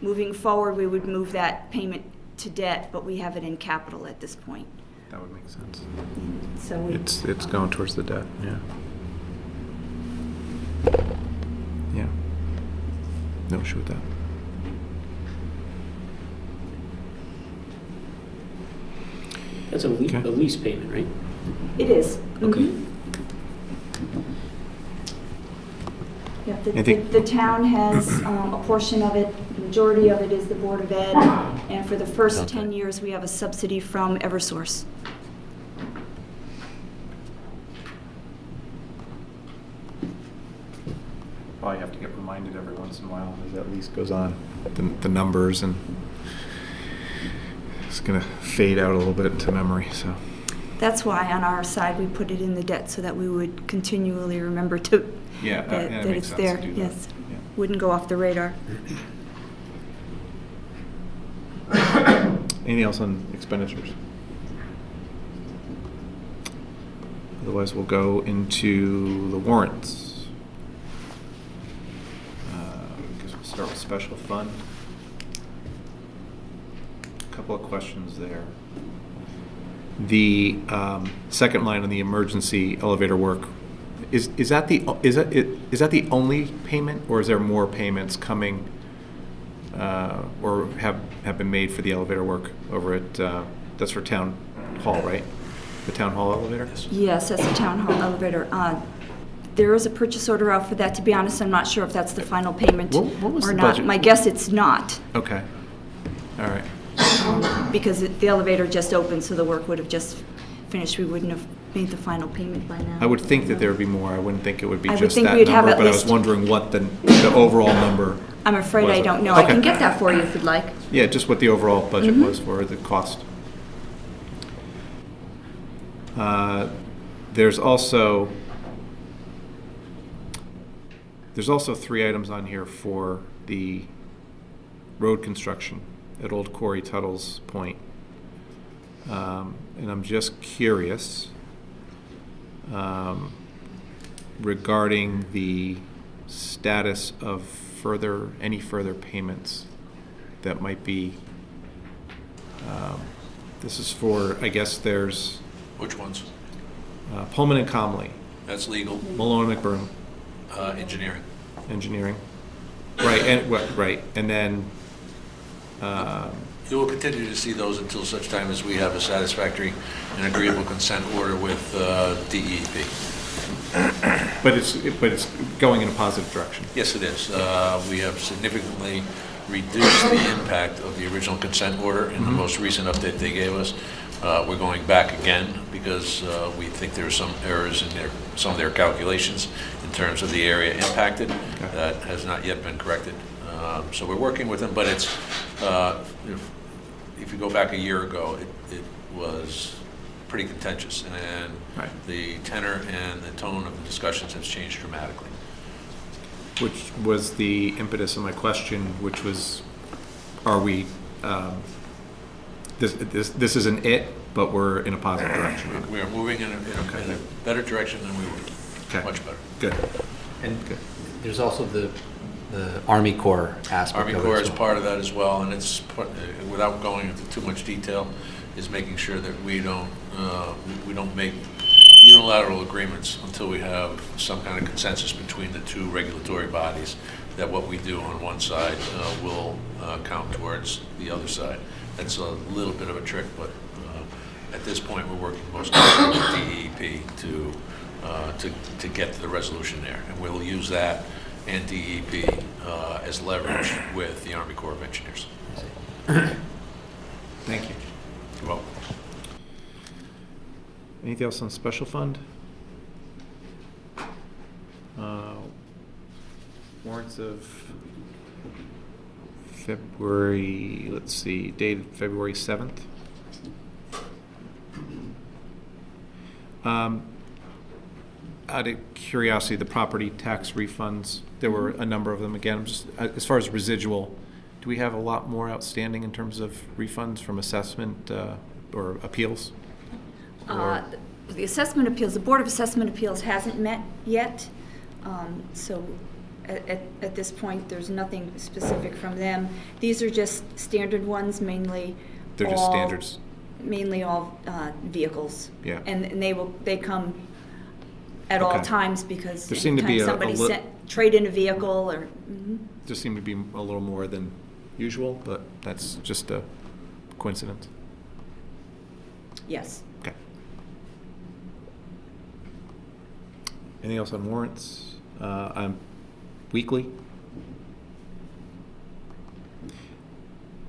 moving forward, we would move that payment to debt, but we have it in capital at this point. That would make sense. So It's going towards the debt, yeah. Yeah. No issue with that. That's a lease payment, right? it is. Okay. Mhm. Yeah, Anything- the town has a portion of it, the majority of it is the Board of Ed, and for the first 10 years, we have a subsidy from Eversource. Probably have to get reminded every once in a while as that lease goes on, the numbers, and it's gonna fade out a little bit into memory, so. That's why on our side, we put it in the debt so that we would continually remember to, Yeah, that it that makes it's sense there. to do that. Yes, Yeah. wouldn't go off the radar. Anything else on expenditures? Otherwise, we'll go into the warrants. I guess we'll start with special fund. A couple of questions there. The second line on the emergency elevator work, is that the only payment, or is there more payments coming or have been made for the elevator work over at, that's for Town Hall, right? The town hall elevator? Yes, that's the town hall elevator. There is a purchase order out for that. To be honest, I'm not sure if that's the final payment What was or the not. budget? My guess it's not, Okay. All right. because the elevator just opened, so the work would have just finished. We wouldn't have made the final payment by now. I would think that there would be more. I wouldn't think it would be I would just think that we'd have number, at but I was least- wondering what the overall number. I'm afraid was I it? don't know. I Okay. can get that for you if you'd like. Yeah, just what the overall budget Mm-hmm. was for the cost. There's also 3 items on here for the road construction at Old Quarry Tuttle's Point. And I'm just curious regarding the status of any further payments that might be, this is for, I guess there's Which ones? Pullman and Comley, That's legal. Malone and McBroom, Engineering. engineering. Right, and then, You will continue to see those until such time as we have a satisfactory and agreeable consent order with DEP. but it's going in a positive direction. Yes, it is. We have significantly reduced the impact of the original consent order in the most recent update they gave us. We're going back again because we think there are some errors in some of their calculations in terms of the area impacted. That has not yet been corrected. So we're working with them, but it's, if you go back a year ago, it was pretty contentious, and Right. the tenor and the tone of the discussions has changed dramatically. Which was the impetus of my question, which was, are we, this isn't it, but we're in a positive direction. We are moving in a better direction than we were. Okay. Much better. Good. And there's also the Army Corps aspect Army of it Corps as is well. part of that as well, and it's, without going into too much detail, is making sure that we don't make unilateral agreements until we have some kind of consensus between the two regulatory bodies, that what we do on one side will count towards the other side. That's a little bit of a trick, but at this point, we're working most closely with DEP to get to the resolution there. And we'll use that and DEP as leverage with the Army Corps of Engineers. Thank you. You're welcome. Anything else on special fund? Warrants of February, let's see, dated February 7th. Out of curiosity, the property tax refunds, there were a number of them. Again, I'm just, as far as residual, do we have a lot more outstanding in terms of refunds from assessment or appeals? Or- The assessment appeals, the Board of Assessment Appeals hasn't met yet, so at this point, there's nothing specific from them. These are just standard ones, mainly. They're just all- standards. Mainly all vehicles. Yeah. And they come at all Okay. times because There seemed to be anytime a somebody trade in a vehicle or, mhm. Just seemed to be a little more than usual, but that's just a coincidence. Yes. Okay. Anything else on warrants? Weekly?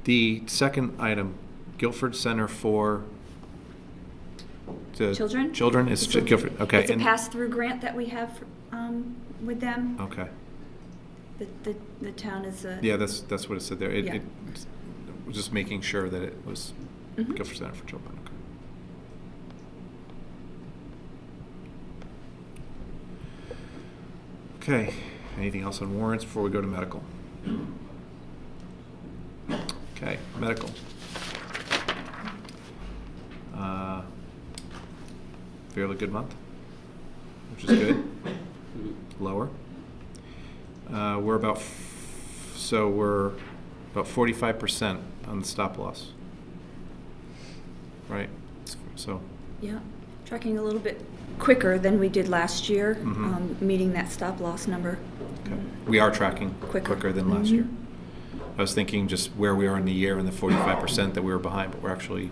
The second item, Guilford Center for the Children? Children is Guilford, okay. It's a and- pass-through grant that we have with them. Okay. The town is a. Yeah, that's what it said there. Yeah. It was just making sure that it was Mhm. Guilford Center for Children. Okay. Okay. Anything else on warrants before we go to medical? Okay, medical. Fairly good month, which is good. Lower. We're about 45% on the stop loss. Right, so, Yeah, tracking a little bit quicker than we did last year, Mhm. meeting that stop-loss number. okay. We are tracking quicker than last year. I was thinking just where we are in the year and the 45% that we were behind, but we're actually,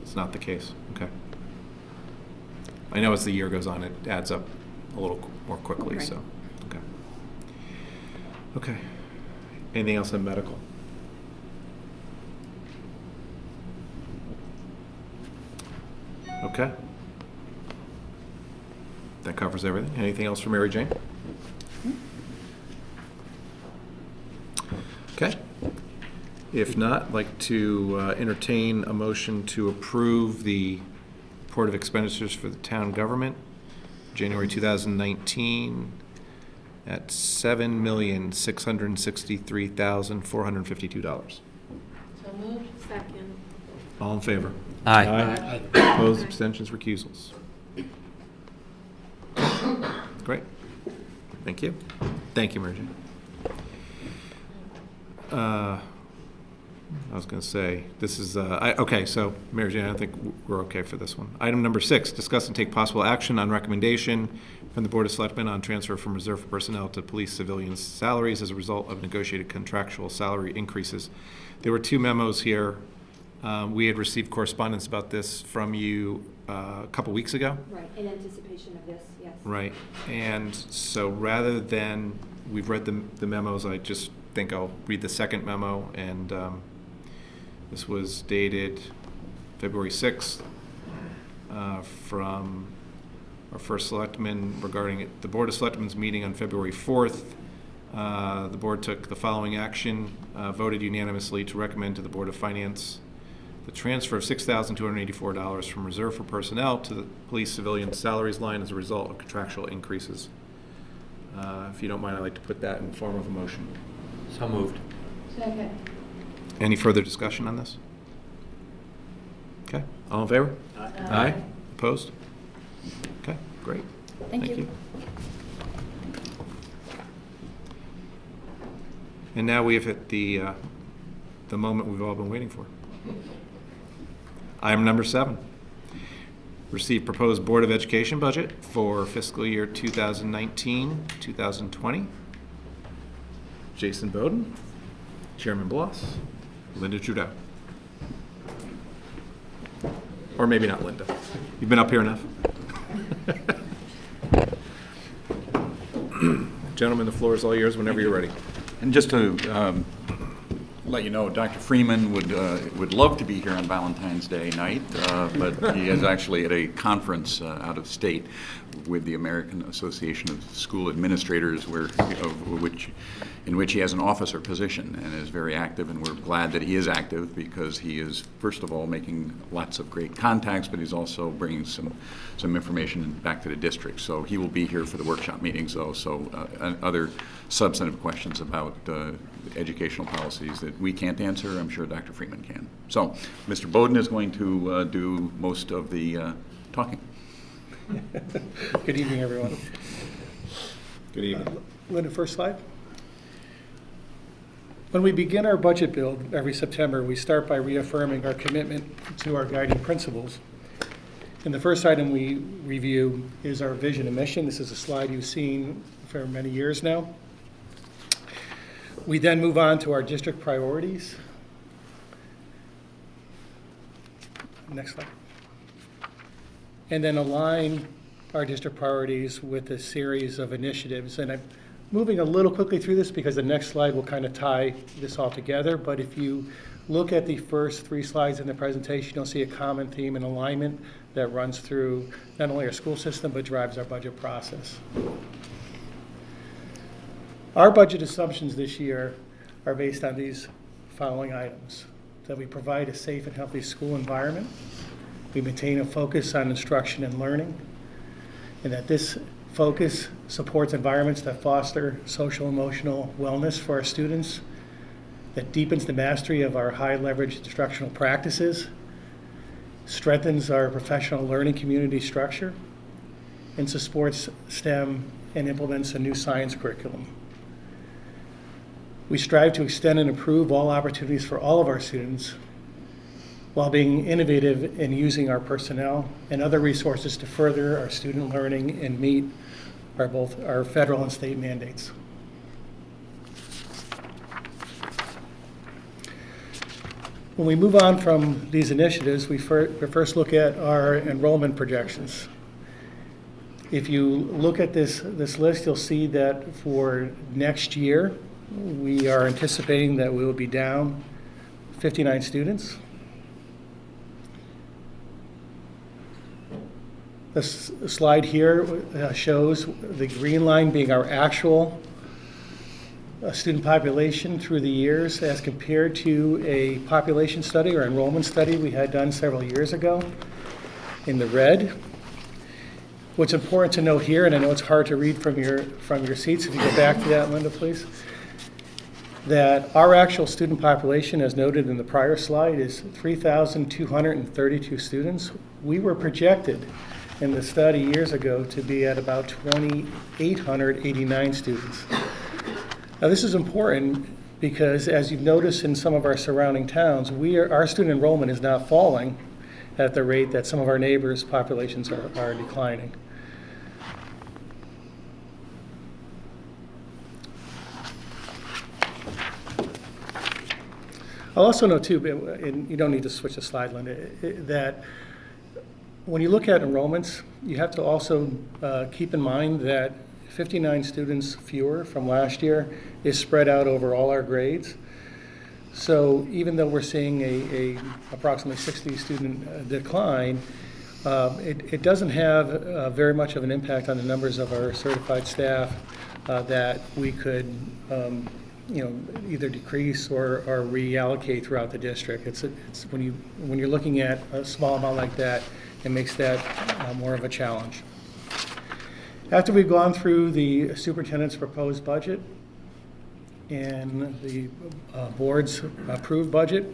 it's not the case. Okay. I know as the year goes on, it adds up a little more quickly, Right. so, okay. Okay. Anything else on medical? Okay. That covers everything. Anything else for Mary Jane? Okay. If not, I'd like to entertain a motion to approve the report of expenditures for the town government, January 2019, at $7,663,452. Second. All in favor? Aye. Opposed, abstentions, recusals. Great. Thank you. Thank you, Mary Jane. I was going to say, this is, okay, so Mary Jane, I think we're okay for this one. Item number 6, discuss and take possible action on recommendation from the Board of Selectmen on transfer from reserve for personnel to police civilians' salaries as a result of negotiated contractual salary increases. There were 2 memos here. We had received correspondence about this from you a couple weeks ago. Right, in anticipation of this, yes. Right, and so rather than, we've read the memos, I just think I'll read the second memo, and this was dated February 6th from our first selectman regarding it. The Board of Selectmen's meeting on February 4th. The board took the following action, voted unanimously to recommend to the Board of Finance the transfer of $6,284 from reserve for personnel to the police civilian salaries line as a result of contractual increases. If you don't mind, I'd like to put that in form of a motion. So moved. Second. Any further discussion on this? Okay, all in favor? Aye. Opposed? Okay, great. Thank you. And now we have hit the moment we've all been waiting for. Item number 7. Receive proposed Board of Education budget for fiscal year 2019-2020. Jason Bowden, Chairman Bloss, Linda Trudeau. Or maybe not Linda. You've been up here enough. Gentlemen, the floor is all yours whenever you're ready. And just to let you know, Dr. Freeman would love to be here on Valentine's Day night, but he is actually at a conference out of state with the American Association of School Administrators, in which he has an officer position and is very active, and we're glad that he is active because he is, first of all, making lots of great contacts, but he's also bringing some information back to the district. So he will be here for the workshop meetings, though, so other substantive questions about educational policies that we can't answer, I'm sure Dr. Freeman can. So Mr. Bowden is going to do most of the talking. Good evening, everyone. Good evening. Linda, first slide. When we begin our budget build every September, we start by reaffirming our commitment to our guiding principles. And the first item we review is our vision and mission. This is a slide you've seen for many years now. We then move on to our district priorities. Next slide. And then align our district priorities with a series of initiatives. And I'm moving a little quickly through this because the next slide will kind of tie this all together. But if you look at the first 3 slides in the presentation, you'll see a common theme and alignment that runs through not only our school system, but drives our budget process. Our budget assumptions this year are based on these following items: that we provide a safe and healthy school environment, we maintain a focus on instruction and learning, and that this focus supports environments that foster social and emotional wellness for our students, that deepens the mastery of our high-leverage instructional practices, strengthens our professional learning community structure, and supports STEM and implements a new science curriculum. We strive to extend and improve all opportunities for all of our students while being innovative in using our personnel and other resources to further our student learning and meet both our federal and state mandates. When we move on from these initiatives, we first look at our enrollment projections. If you look at this list, you'll see that for next year, we are anticipating that we will be down 59 students. This slide here shows the green line being our actual student population through the years as compared to a population study or enrollment study we had done several years ago in the red. What's important to note here, and I know it's hard to read from your seats, if you go back to that, Linda, please, that our actual student population, as noted in the prior slide, is 3,232 students. We were projected in the study years ago to be at about 2,889 students. Now this is important because, as you've noticed in some of our surrounding towns, our student enrollment is not falling at the rate that some of our neighbors' populations are declining. I'll also note too, and you don't need to switch the slide, Linda, that when you look at enrollments, you have to also keep in mind that 59 students fewer from last year is spread out over all our grades. So even though we're seeing a approximately 60 student decline, it doesn't have very much of an impact on the numbers of our certified staff that we could either decrease or reallocate throughout the district. It's when you're looking at a small amount like that, it makes that more of a challenge. After we've gone through the superintendent's proposed budget and the board's approved budget,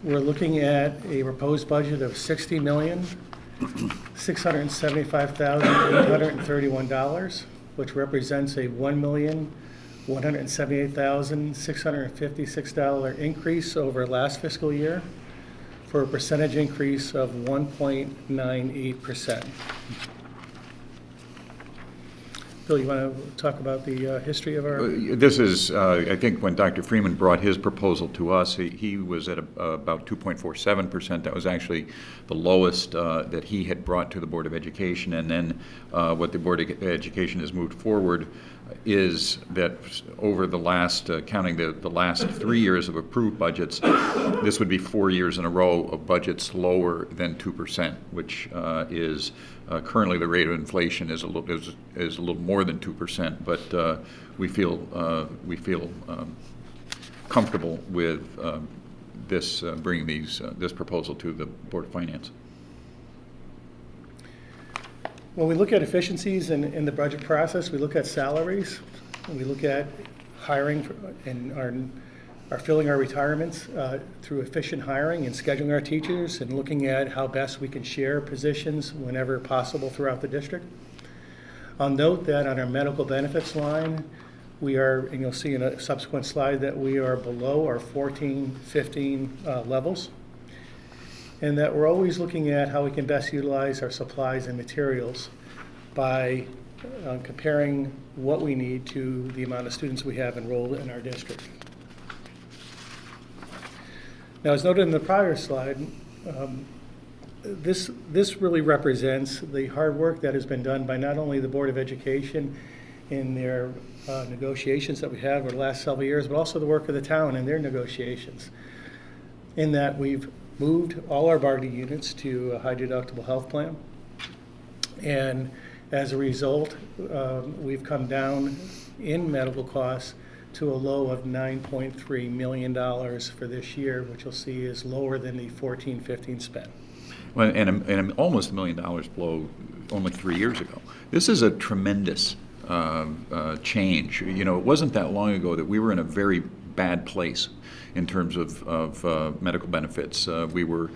we're looking at a proposed budget of $60,675,831, which represents a $1,178,656 increase over last fiscal year, for a percentage increase of 1.98%. Bill, you want to talk about the history of our? This is, I think when Dr. Freeman brought his proposal to us, he was at about 2.47%. That was actually the lowest that he had brought to the Board of Education. And then what the Board of Education has moved forward is that over the last, counting the last 3 years of approved budgets, this would be 4 years in a row of budgets lower than 2%, which is currently the rate of inflation is a little more than 2%, but we feel comfortable with bringing this proposal to the Board of Finance. When we look at efficiencies in the budget process, we look at salaries, we look at hiring and are filling our retirements through efficient hiring and scheduling our teachers and looking at how best we can share positions whenever possible throughout the district. I'll note that on our medical benefits line, we are, and you'll see in a subsequent slide, that we are below our 14-15 levels, and that we're always looking at how we can best utilize our supplies and materials by comparing what we need to the amount of students we have enrolled in our district. Now, as noted in the prior slide, this really represents the hard work that has been done by not only the Board of Education in their negotiations that we had over the last several years, but also the work of the town in their negotiations, in that we've moved all our bargaining units to a high deductible health plan. And as a result, we've come down in medical costs to a low of $9.3 million for this year, which you'll see is lower than the 14-15 spend. Well, and almost $1 million below only 3 years ago. This is a tremendous change. You know, it wasn't that long ago that we were in a very bad place in terms of medical benefits. We were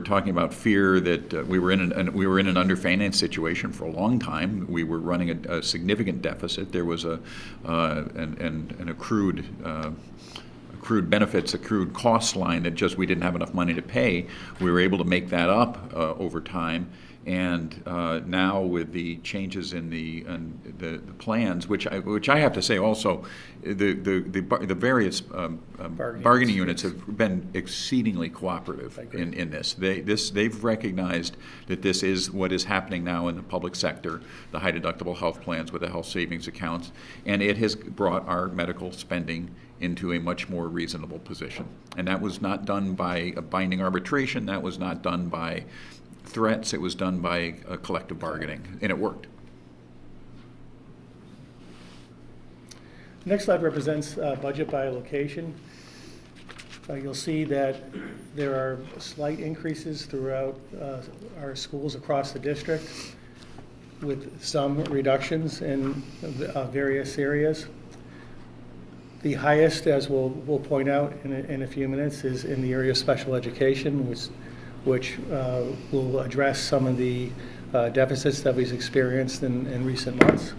talking about fear that we were in an underfinanced situation for a long time. We were running a significant deficit. There was an accrued benefits, accrued cost line that just we didn't have enough money to pay. We were able to make that up over time. And now with the changes in the plans, which I have to say also, the various bargaining units have been exceedingly cooperative in this. They've recognized that this is what is happening now in the public sector, the high deductible health plans with the health savings accounts, and it has brought our medical spending into a much more reasonable position. And that was not done by a binding arbitration. That was not done by threats. It was done by collective bargaining, and it worked. Next slide represents budget by location. You'll see that there are slight increases throughout our schools across the district, with some reductions in various areas. The highest, as we'll point out in a few minutes, is in the area of special education, which will address some of the deficits that we've experienced in recent months.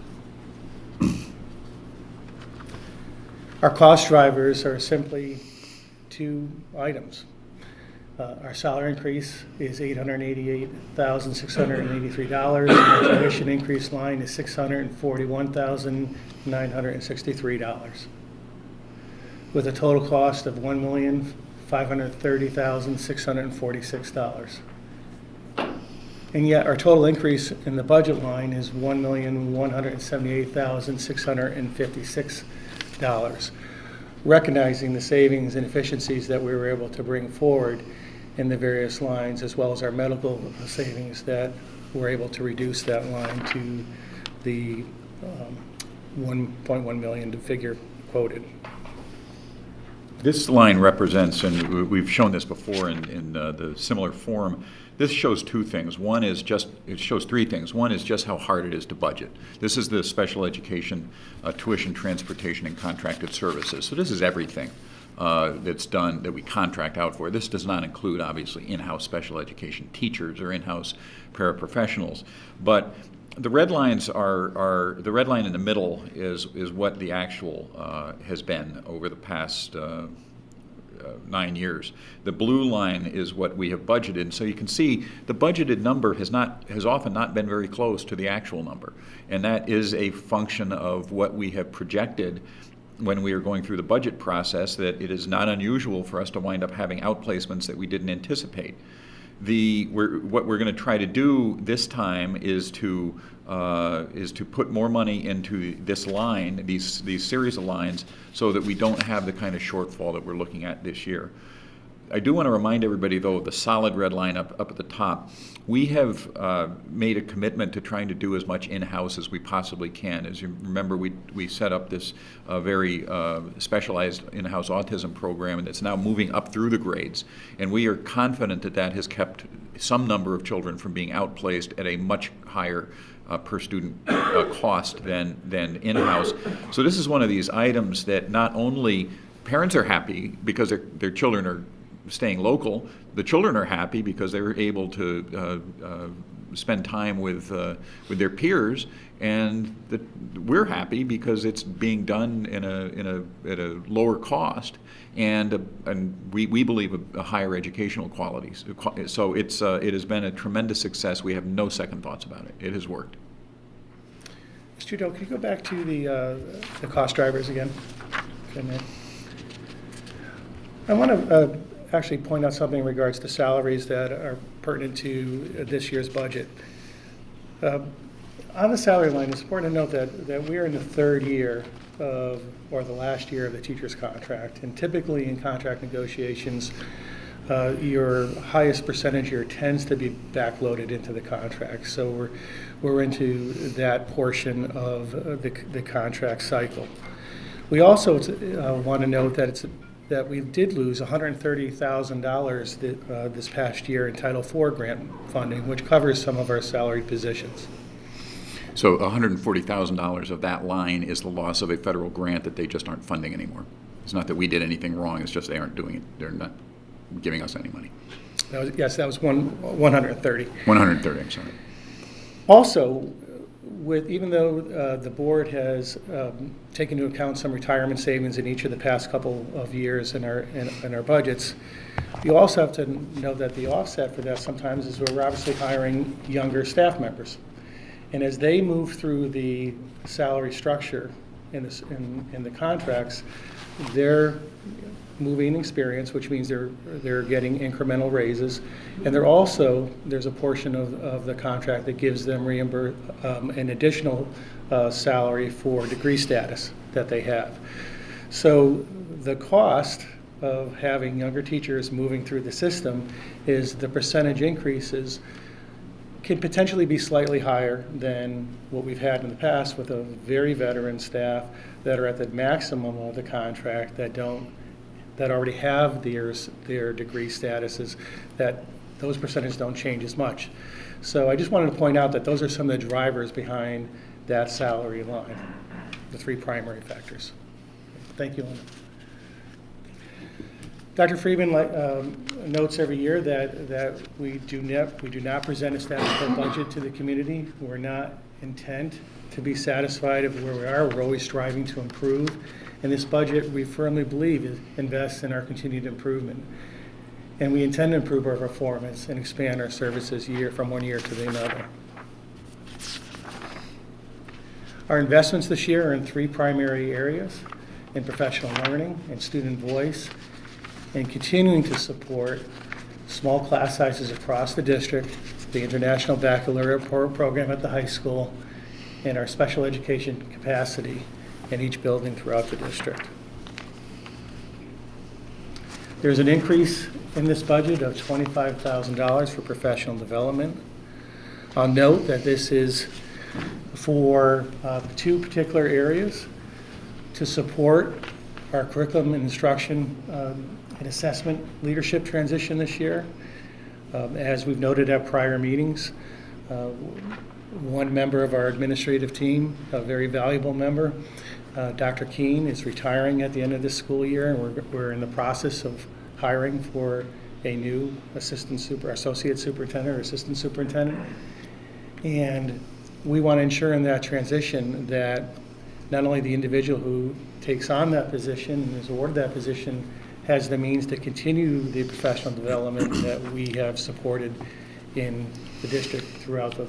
Our cost drivers are simply two items. Our salary increase is $888,683, and our tuition increase line is $641,963, with a total cost of $1,530,646. And yet our total increase in the budget line is $1,178,656, recognizing the savings and efficiencies that we were able to bring forward in the various lines, as well as our medical savings that we're able to reduce that line to the 1.1 million figure quoted. This line represents, and we've shown this before in the similar form, this shows two things. One is it shows three things. One is just how hard it is to budget. This is the special education, tuition, transportation, and contracted services. So this is everything that's done that we contract out for. This does not include, obviously, in-house special education teachers or in-house paraprofessionals. But the red lines are the red line in the middle is what the actual has been over the past 9 years. The blue line is what we have budgeted. And so you can see the budgeted number has often not been very close to the actual number, and that is a function of what we have projected when we are going through the budget process. That it is not unusual for us to wind up having outplacements that we didn't anticipate. What we're going to try to do this time is to put more money into this line, these series of lines, so that we don't have the kind of shortfall that we're looking at this year. I do want to remind everybody, though, of the solid red line up at the top. We have made a commitment to trying to do as much in-house as we possibly can. As you remember, we set up this very specialized in-house autism program, and it's now moving up through the grades. And we are confident that that has kept some number of children from being outplaced at a much higher per student cost than in-house. So this is one of these items that not only parents are happy because their children are staying local, the children are happy because they're able to spend time with their peers, and we're happy because it's being done at a lower cost and we believe a higher educational quality. So it has been a tremendous success. We have no second thoughts about it. It has worked. Mr. Trudeau, can you go back to the cost drivers again? I want to actually point out something in regards to salaries that are pertinent to this year's budget. On the salary line, it's important to note that we are in the third year or the last year of the teacher's contract. And typically in contract negotiations, your highest percentage year tends to be backloaded into the contract. So we're into that portion of the contract cycle. We also want to note that we did lose $130,000 this past year in Title IV grant funding, which covers some of our salaried positions. So $140,000 of that line is the loss of a federal grant that they just aren't funding anymore. It's not that we did anything wrong, it's just they aren't doing it. They're not giving us any money. That was 130. 130, I'm sorry. Also, even though the board has taken into account some retirement savings in each of the past couple of years in our budgets, you also have to know that the offset for that sometimes is we're obviously hiring younger staff members. And as they move through the salary structure in the contracts, they're moving experience, which means they're getting incremental raises, and there's a portion of the contract that gives them an additional salary for degree status that they have. So the cost of having younger teachers moving through the system is the percentage increases can potentially be slightly higher than what we've had in the past with a very veteran staff that are at the maximum of the contract that already have their degree statuses, that those percentages don't change as much. So I just wanted to point out that those are some of the drivers behind that salary line, the three primary factors. Thank you, Linda. Dr. Freeman notes every year that we do not present a status quo budget to the community. We're not intent to be satisfied with where we are. We're always striving to improve. And this budget, we firmly believe, invests in our continued improvement. And we intend to improve our performance and expand our services from one year to the another. Our investments this year are in three primary areas: in professional learning and student voice, and continuing to support small class sizes across the district, the International Baccalaureate program at the high school, and our special education capacity in each building throughout the district. There's an increase in this budget of $25,000 for professional development. I'll note that this is for two particular areas: to support our curriculum and instruction and assessment leadership transition this year. As we've noted at prior meetings, one member of our administrative team, a very valuable member, Dr. Keene, is retiring at the end of this school year, and we're in the process of hiring for a new associate superintendent or assistant superintendent. And we want to ensure in that transition that not only the individual who takes on that position and is awarded that position has the means to continue the professional development that we have supported in the district throughout the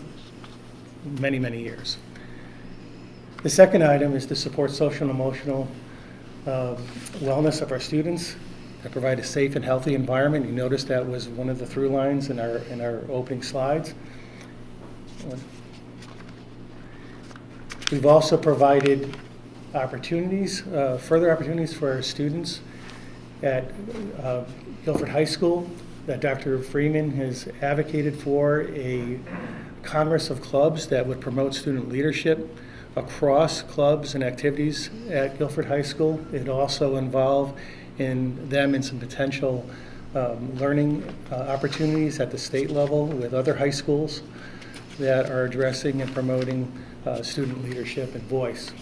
many, many years. The second item is to support social and emotional wellness of our students, to provide a safe and healthy environment. You noticed that was one of the through lines in our opening slides. We've also provided opportunities, further opportunities for our students at Guilford High School that Dr. Freeman has advocated for a Congress of Clubs that would promote student leadership across clubs and activities at Guilford High School. It also involve in some potential learning opportunities at the state level with other high schools that are addressing and promoting student leadership and voice.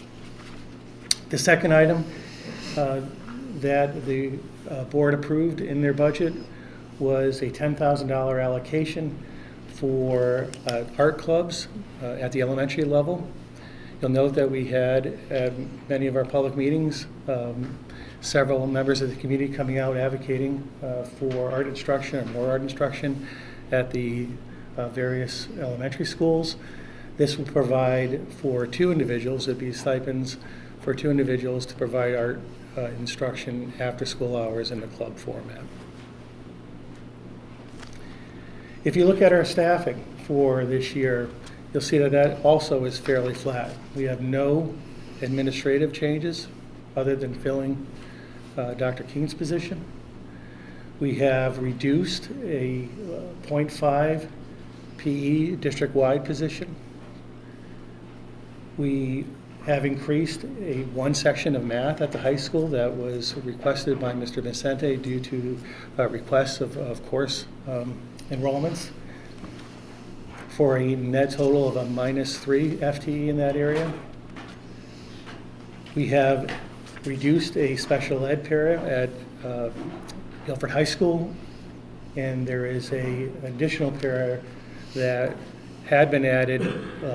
The second item that the board approved in their budget was a $10,000 allocation for art clubs at the elementary level. You'll note that we had at many of our public meetings several members of the community coming out advocating for art instruction or more art instruction at the various elementary schools. This will provide for two individuals, it'd be stipends for two individuals to provide art instruction after school hours in the club format. If you look at our staffing for this year, you'll see that that also is fairly flat. We have no administrative changes other than filling Dr. Keene's position. We have reduced a 0.5 PE district-wide position. We have increased one section of math at the high school that was requested by Mr. Vicente due to requests of course enrollments, for a net total of a -3 FTE in that area. We have reduced a special ed para at Guilford High School, and there is an additional para that had been added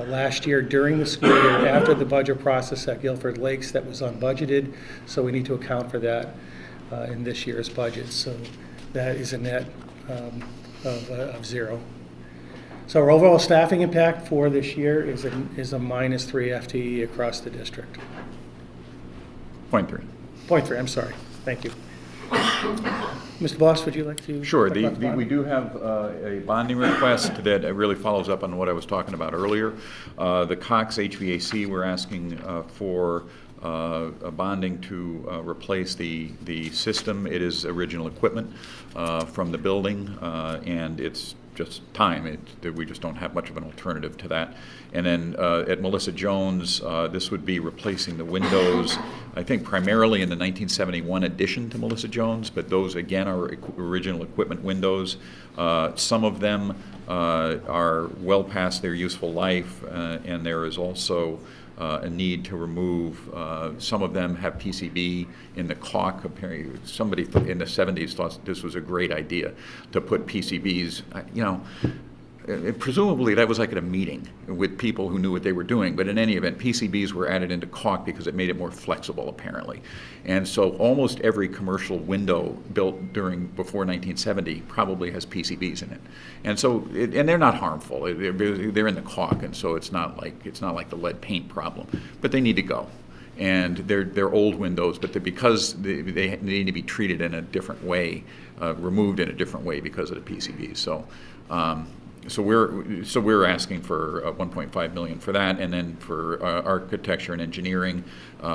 last year during the school year after the budget process at Guilford Lakes that was unbudgeted, so we need to account for that in this year's budget. So that is a net of 0. So our overall staffing impact for this year is a minus 3 FTE across the district. 0.3. 0.3, I'm sorry. Thank you. Mr. Boss, would you like to? Sure. talk about the bond? We do have a bonding request that really follows up on what I was talking about earlier. The Cox HVAC, we're asking for a bonding to replace the system. It is original equipment from the building, and it's just time. We just don't have much of an alternative to that. And then at Melissa Jones, this would be replacing the windows, I think primarily in the 1971 addition to Melissa Jones, but those again are original equipment windows. Some of them are well past their useful life, and there is also a need to remove. Some of them have PCB in the caulk. Somebody in the 70s thought this was a great idea to put PCBs, presumably that was like at a meeting with people who knew what they were doing, but in any event, PCBs were added into caulk because it made it more flexible, apparently. And so almost every commercial window built before 1970 probably has PCBs in it. And so, and they're not harmful. They're in the caulk, and so it's not like the lead paint problem. But they need to go. And they're old windows, but because they need to be treated in a different way, removed in a different way because of the PCBs. So we're asking for $1.5 million for that, and then for architecture and engineering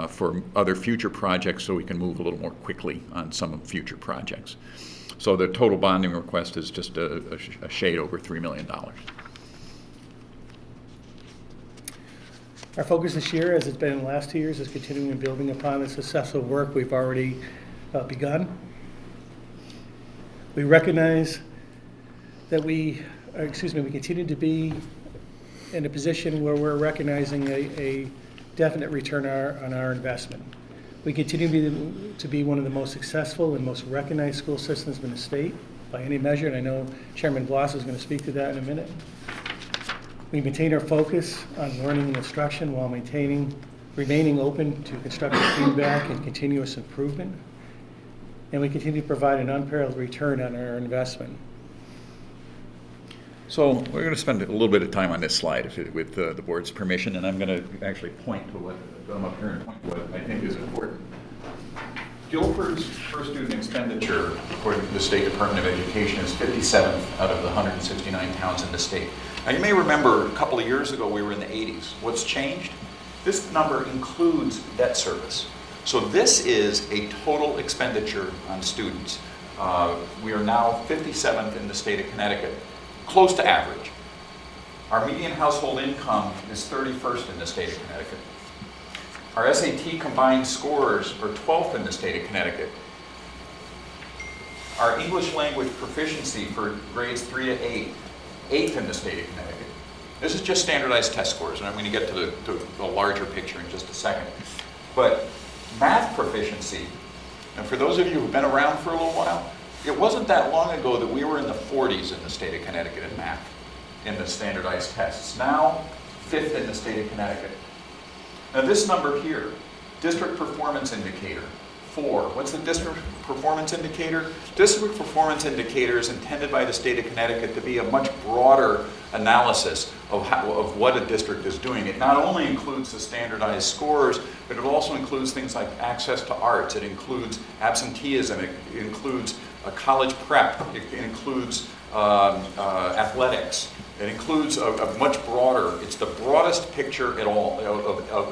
for other future projects, so we can move a little more quickly on some future projects. So the total bonding request is just a shade over $3 million. Our focus this year, as it's been in the last 2 years, is continuing and building upon the successful work we've already begun. We recognize that we continue to be in a position where we're recognizing a definite return on our investment. We continue to be one of the most successful and most recognized school systems in the state by any measure, and I know Chairman Bloss is going to speak to that in a minute. We maintain our focus on learning and instruction while remaining open to constructive feedback and continuous improvement, and we continue to provide an unparalleled return on our investment. So we're going to spend a little bit of time on this slide with the board's permission, and I'm going to actually point to what I'm up here and point to what I think is important. Guilford's per student expenditure, according to the State Department of Education, is 57th out of the 169 towns in the state. Now you may remember a couple of years ago we were in the 80s. What's changed? This number includes debt service. So this is a total expenditure on students. We are now 57th in the state of Connecticut. Close to average. Our median household income is 31st in the state of Connecticut. Our SAT combined scores are 12th in the state of Connecticut. Our English language proficiency for grades 3 to 8, 8th in the state of Connecticut. This is just standardized test scores, and I'm going to get to the larger picture in just a second. But math proficiency, and for those of you who've been around for a little while, it wasn't that long ago that we were in the 40s in the state of Connecticut in math, in the standardized tests. Now, 5th in the state of Connecticut. Now this number here, district performance indicator, 4. What's the district performance indicator? District performance indicator is intended by the state of Connecticut to be a much broader analysis of what a district is doing. It not only includes the standardized scores, but it also includes things like access to arts. It includes absenteeism. It includes college prep. It includes athletics. It includes a much broader, it's the broadest picture at all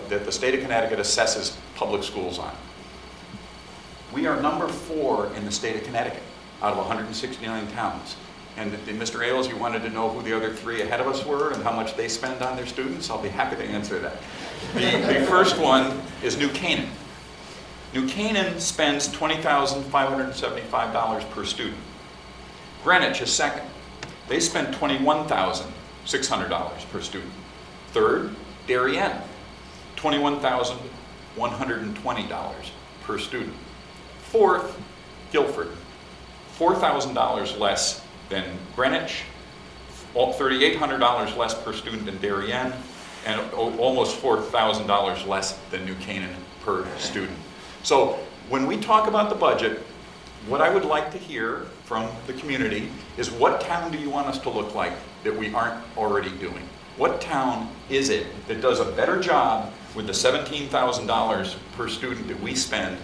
that the state of Connecticut assesses public schools on. We are number 4 in the state of Connecticut out of 169 towns. And Mr. Ailes, you wanted to know who the other 3 ahead of us were and how much they spend on their students? I'll be happy to answer that. The first one is New Canaan. New Canaan spends $20,575 per student. Greenwich is second. They spend $21,600 per student. Third, Darien, $21,120 per student. Fourth, Guilford, $4,000 less than Greenwich, $3,800 less per student in Darien, and almost $4,000 less than New Canaan per student. So when we talk about the budget, what I would like to hear from the community is, what town do you want us to look like that we aren't already doing? What town is it that does a better job with the $17,000 per student that we spend,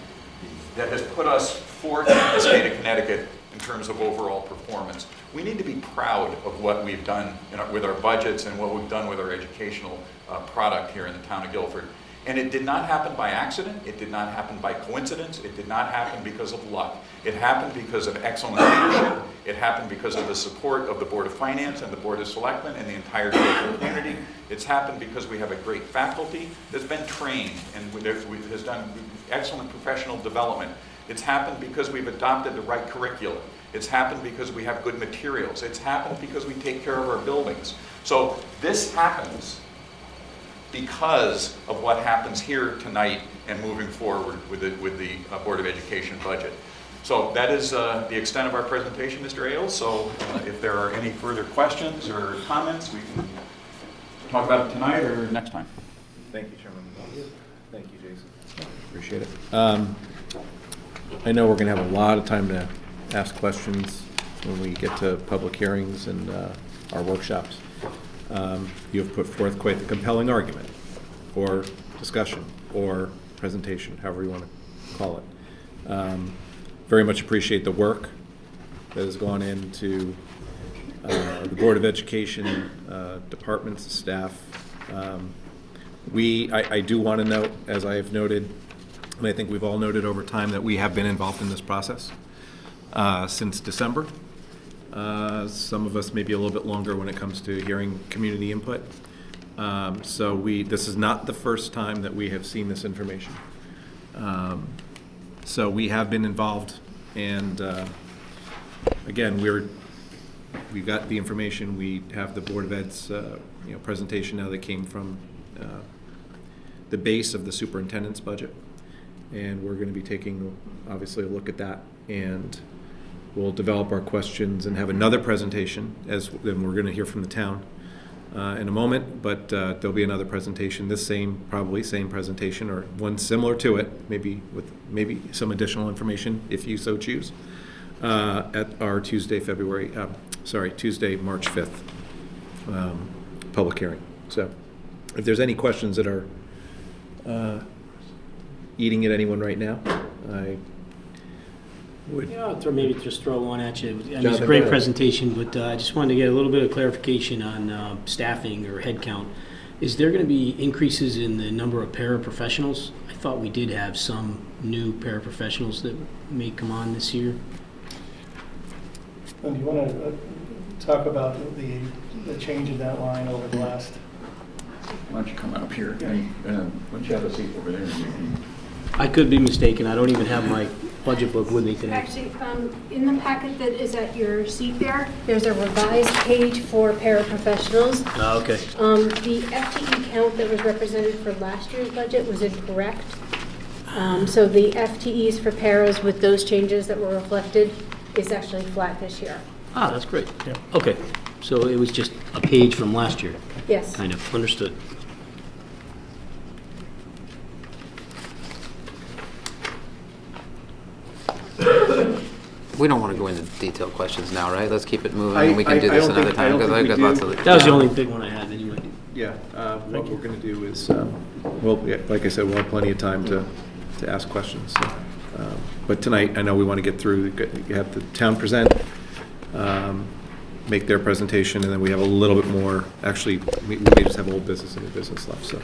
that has put us fourth in the state of Connecticut in terms of overall performance? We need to be proud of what we've done with our budgets and what we've done with our educational product here in the town of Guilford. And it did not happen by accident. It did not happen by coincidence. It did not happen because of luck. It happened because of excellent leadership. It happened because of the support of the Board of Finance and the Board of Selectmen and the entire Guilford community. It's happened because we have a great faculty that's been trained and has done excellent professional development. It's happened because we've adopted the right curriculum. It's happened because we have good materials. It's happened because we take care of our buildings. So this happens because of what happens here tonight and moving forward with the Board of Education budget. So that is the extent of our presentation, Mr. Ailes. So if there are any further questions or comments, we can talk about it tonight or next time. Thank you, Chairman. Thank you, Jason. Appreciate it. I know we're going to have a lot of time to ask questions when we get to public hearings and our workshops. You have put forth quite the compelling argument, or discussion, or presentation, however you want to call it. Very much appreciate the work that has gone into the Board of Education, departments, staff. I do want to note, as I have noted, and I think we've all noted over time, that we have been involved in this process since December. Some of us maybe a little bit longer when it comes to hearing community input. So this is not the first time that we have seen this information. So we have been involved, and again, we've got the information. We have the Board of Ed's presentation now that came from the base of the superintendent's budget, and we're going to be taking obviously a look at that, and we'll develop our questions and have another presentation, then we're going to hear from the town in a moment, but there'll be another presentation, probably same presentation, or one similar to it, maybe with some additional information if you so choose, at our Tuesday, March 5th public hearing. So if there's any questions that are eating at anyone right now, I would. Yeah, maybe just throw one at you. I mean, it's a great presentation, but I just wanted to get a little bit of clarification on staffing or headcount. Is there going to be increases in the number of paraprofessionals? I thought we did have some new paraprofessionals that may come on this year. And do you want to talk about the change in that line over the last? Why don't you come up here, and why don't you have a seat over there? I could be mistaken. I don't even have my budget book with me today. Actually, in the packet that is at your seat there's a revised page for paraprofessionals. Oh, okay. The FTE count that was represented for last year's budget was incorrect. So the FTEs for paras with those changes that were reflected is actually flat this year. Ah, that's great. Yeah. Okay. So it was just a page from last year. Yes. Kind of. Understood. We don't want to go into detailed questions now, right? Let's keep it moving, and we can do this another time, because I've got lots of... That was the only big one I had anyway. Yeah, what we're going to do is, like I said, we'll have plenty of time to ask questions. So, but tonight, I know we want to get through, you have the town present, make their presentation, and then we have a little bit more, actually, we may just have old business and new business left, so.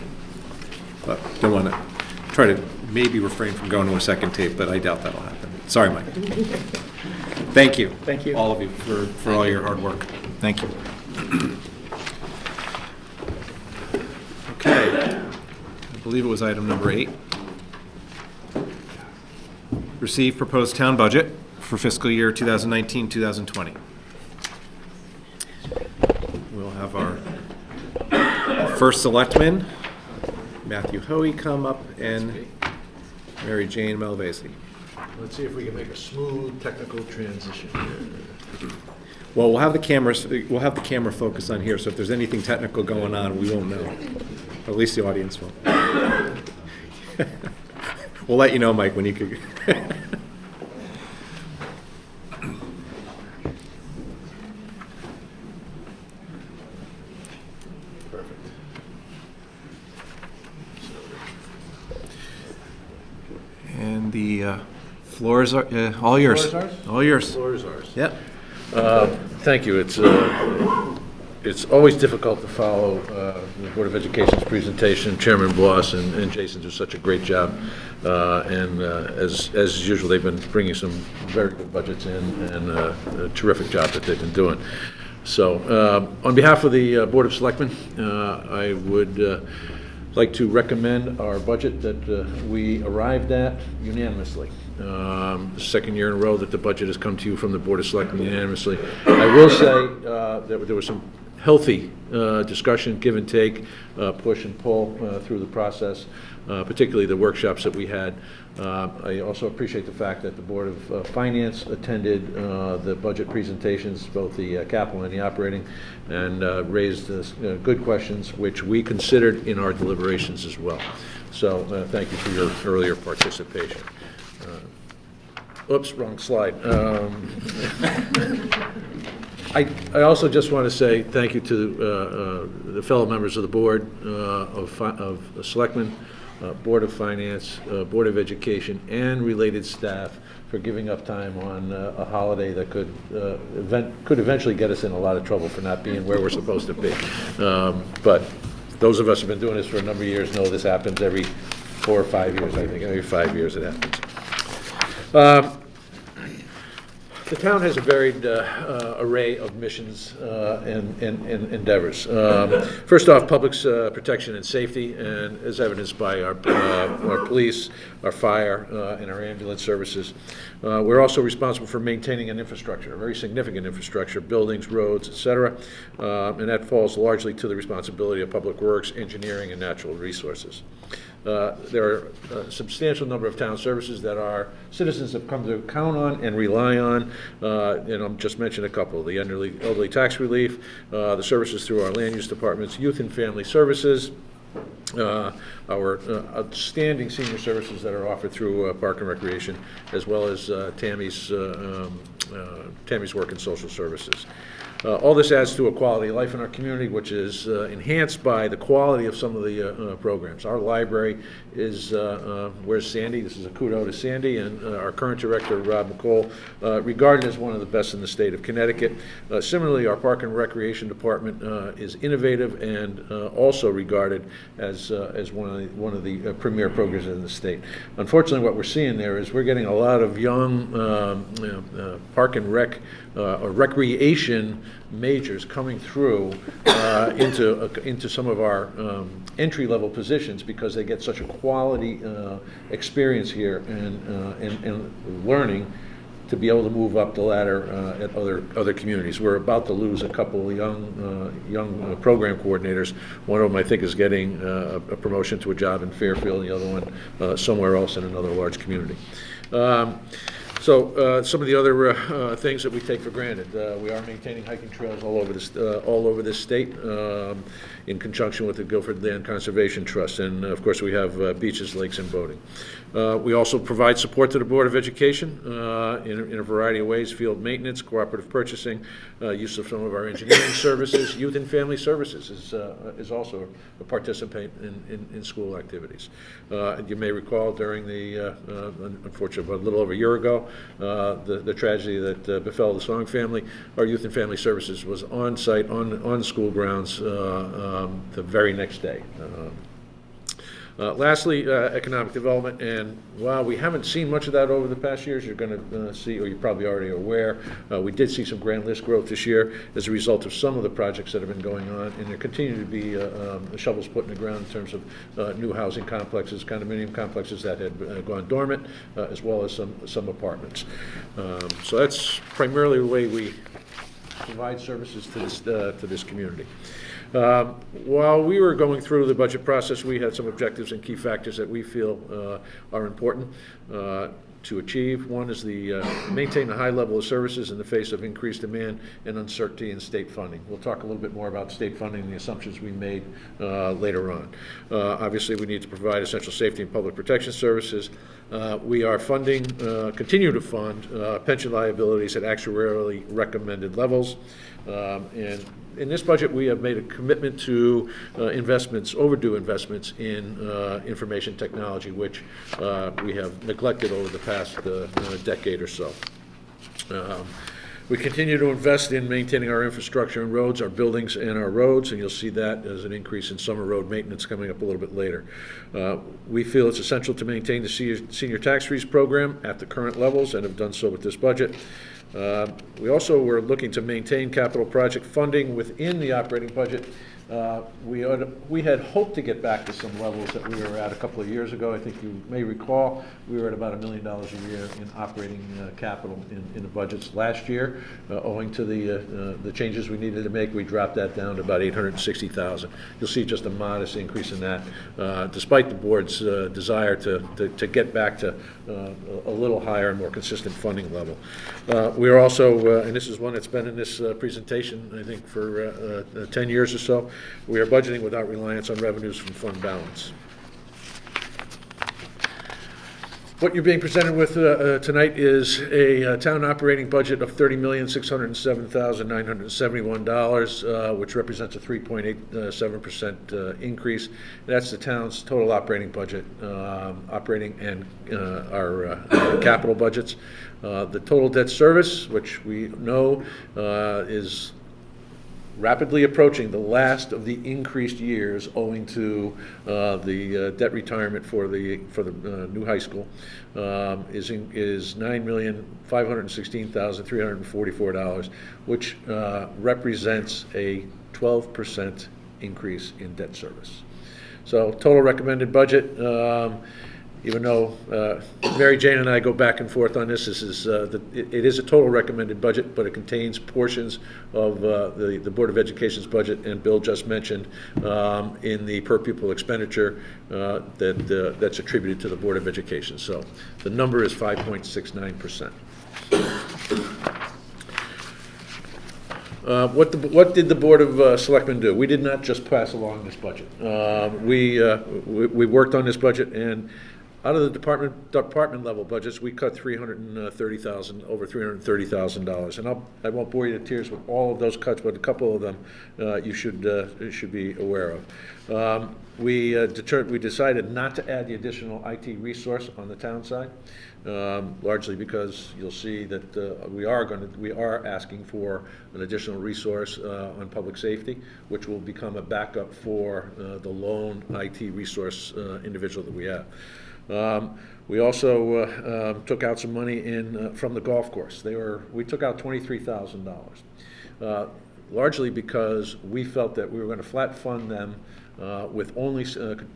But don't want to try to maybe refrain from going to a second tape, but I doubt that'll happen. Sorry, Mike. Thank you. Thank you. All of you for all your hard work. Thank you. Okay. I believe it was item number 8. Receive proposed town budget for fiscal year 2019-2020. We'll have our first selectman, Matthew Hoey, come up, and Mary Jane Malvesi. Let's see if we can make a smooth technical transition here. Well, we'll have the camera focus on here, so if there's anything technical going on, we won't know. Or at least the audience won't. We'll let you know, Mike, when you could. And the floors are all yours. Floor is ours? All yours. Floor is ours. Yep. Thank you. It's always difficult to follow the Board of Education's presentation. Chairman Bloss and Jason do such a great job. And as usual, they've been bringing some very good budgets in, and a terrific job that they've been doing. So on behalf of the Board of Selectmen, I would like to recommend our budget that we arrived at unanimously. The second year in a row that the budget has come to you from the Board of Selectmen unanimously. I will say that there was some healthy discussion, give and take, push and pull through the process, particularly the workshops that we had. I also appreciate the fact that the Board of Finance attended the budget presentations, both the capital and the operating, and raised good questions, which we considered in our deliberations as well. So thank you for your earlier participation. Oops, wrong slide. I also just want to say thank you to the fellow members of the Board of Selectmen, Board of Finance, Board of Education, and related staff for giving up time on a holiday that could eventually get us in a lot of trouble for not being where we're supposed to be. But those of us who have been doing this for a number of years know this happens every 4 or 5 years, I think. Every 5 years it happens. The town has a varied array of missions and endeavors. First off, public protection and safety, and as evidenced by our police, our fire, and our ambulance services. We're also responsible for maintaining an infrastructure, a very significant infrastructure, buildings, roads, et cetera, and that falls largely to the responsibility of Public Works, Engineering, and Natural Resources. There are a substantial number of town services that our citizens have come to count on and rely on, and I'll just mention a couple: the elderly tax relief, the services through our land use departments, youth and family services, our outstanding senior services that are offered through Park and Recreation, as well as Tammy's work in social services. All this adds to a quality of life in our community, which is enhanced by the quality of some of the programs. Our library is, where's Sandy? This is a kudo to Sandy and our current director, Rob McCall, regarded as one of the best in the state of Connecticut. Similarly, our Park and Recreation Department is innovative and also regarded as one of the premier programs in the state. Unfortunately, what we're seeing there is we're getting a lot of young park and rec or recreation majors coming through into some of our entry-level positions because they get such a quality experience here and learning to be able to move up the ladder at other communities. We're about to lose a couple of young program coordinators. One of them, I think, is getting a promotion to a job in Fairfield, the other one somewhere else in another large community. So some of the other things that we take for granted, we are maintaining hiking trails all over this state in conjunction with the Guilford Land Conservation Trust, and of course we have beaches, lakes, and boating. We also provide support to the Board of Education in a variety of ways: field maintenance, cooperative purchasing, use of some of our engineering services. Youth and Family Services is also a participant in school activities. You may recall during the, unfortunately, a little over a year ago, the tragedy that befell the Song family. Our Youth and Family Services was on site, on school grounds the very next day. Lastly, economic development, and while we haven't seen much of that over the past years, you're going to see, or you're probably already aware, we did see some grand list growth this year as a result of some of the projects that have been going on, and there continue to be shovels put in the ground in terms of new housing complexes, condominium complexes that had gone dormant, as well as some apartments. So that's primarily the way we provide services to this community. While we were going through the budget process, we had some objectives and key factors that we feel are important. to achieve. One is the maintain a high level of services in the face of increased demand and uncertainty in state funding. We'll talk a little bit more about state funding and the assumptions we made later on. Obviously, we need to provide essential safety and public protection services. We are funding, continue to fund pension liabilities at actuarially recommended levels. And in this budget, we have made a commitment to investments, overdue investments in information technology, which we have neglected over the past decade or so. We continue to invest in maintaining our infrastructure and roads, our buildings and our roads, and you'll see that as an increase in summer road maintenance coming up a little bit later. We feel it's essential to maintain the senior tax freeze program at the current levels and have done so with this budget. We also were looking to maintain capital project funding within the operating budget. We had hoped to get back to some levels that we were at a couple of years ago. I think you may recall we were at about $1 million a year in operating capital in the budgets last year. Owing to the changes we needed to make, we dropped that down to about $860,000. You'll see just a modest increase in that, despite the board's desire to get back to a little higher and more consistent funding level. We are also, and this is one that's been in this presentation, I think, for 10 years or so, we are budgeting without reliance on revenues from fund balance. What you're being presented with tonight is a town operating budget of $30,607,971, which represents a 3.87% increase. That's the town's total operating budget, operating and our capital budgets. The total debt service, which we know is rapidly approaching the last of the increased years owing to the debt retirement for the new high school, is $9,516,344, which represents a 12% increase in debt service. So total recommended budget, even though Mary Jane and I go back and forth on this, it is a total recommended budget, but it contains portions of the Board of Education's budget, and Bill just mentioned in the per pupil expenditure that's attributed to the Board of Education. So the number is 5.69%. What did the Board of Selectmen do? We did not just pass along this budget. We worked on this budget, and out of the department level budgets, we cut over $330,000, and I won't bore you to tears with all of those cuts, but a couple of them you should be aware of. We decided not to add the additional IT resource on the town side, largely because you'll see that we are asking for an additional resource on public safety, which will become a backup for the lone IT resource individual that we have. We also took out some money from the golf course. We took out $23,000, largely because we felt that we were going to flat fund them with only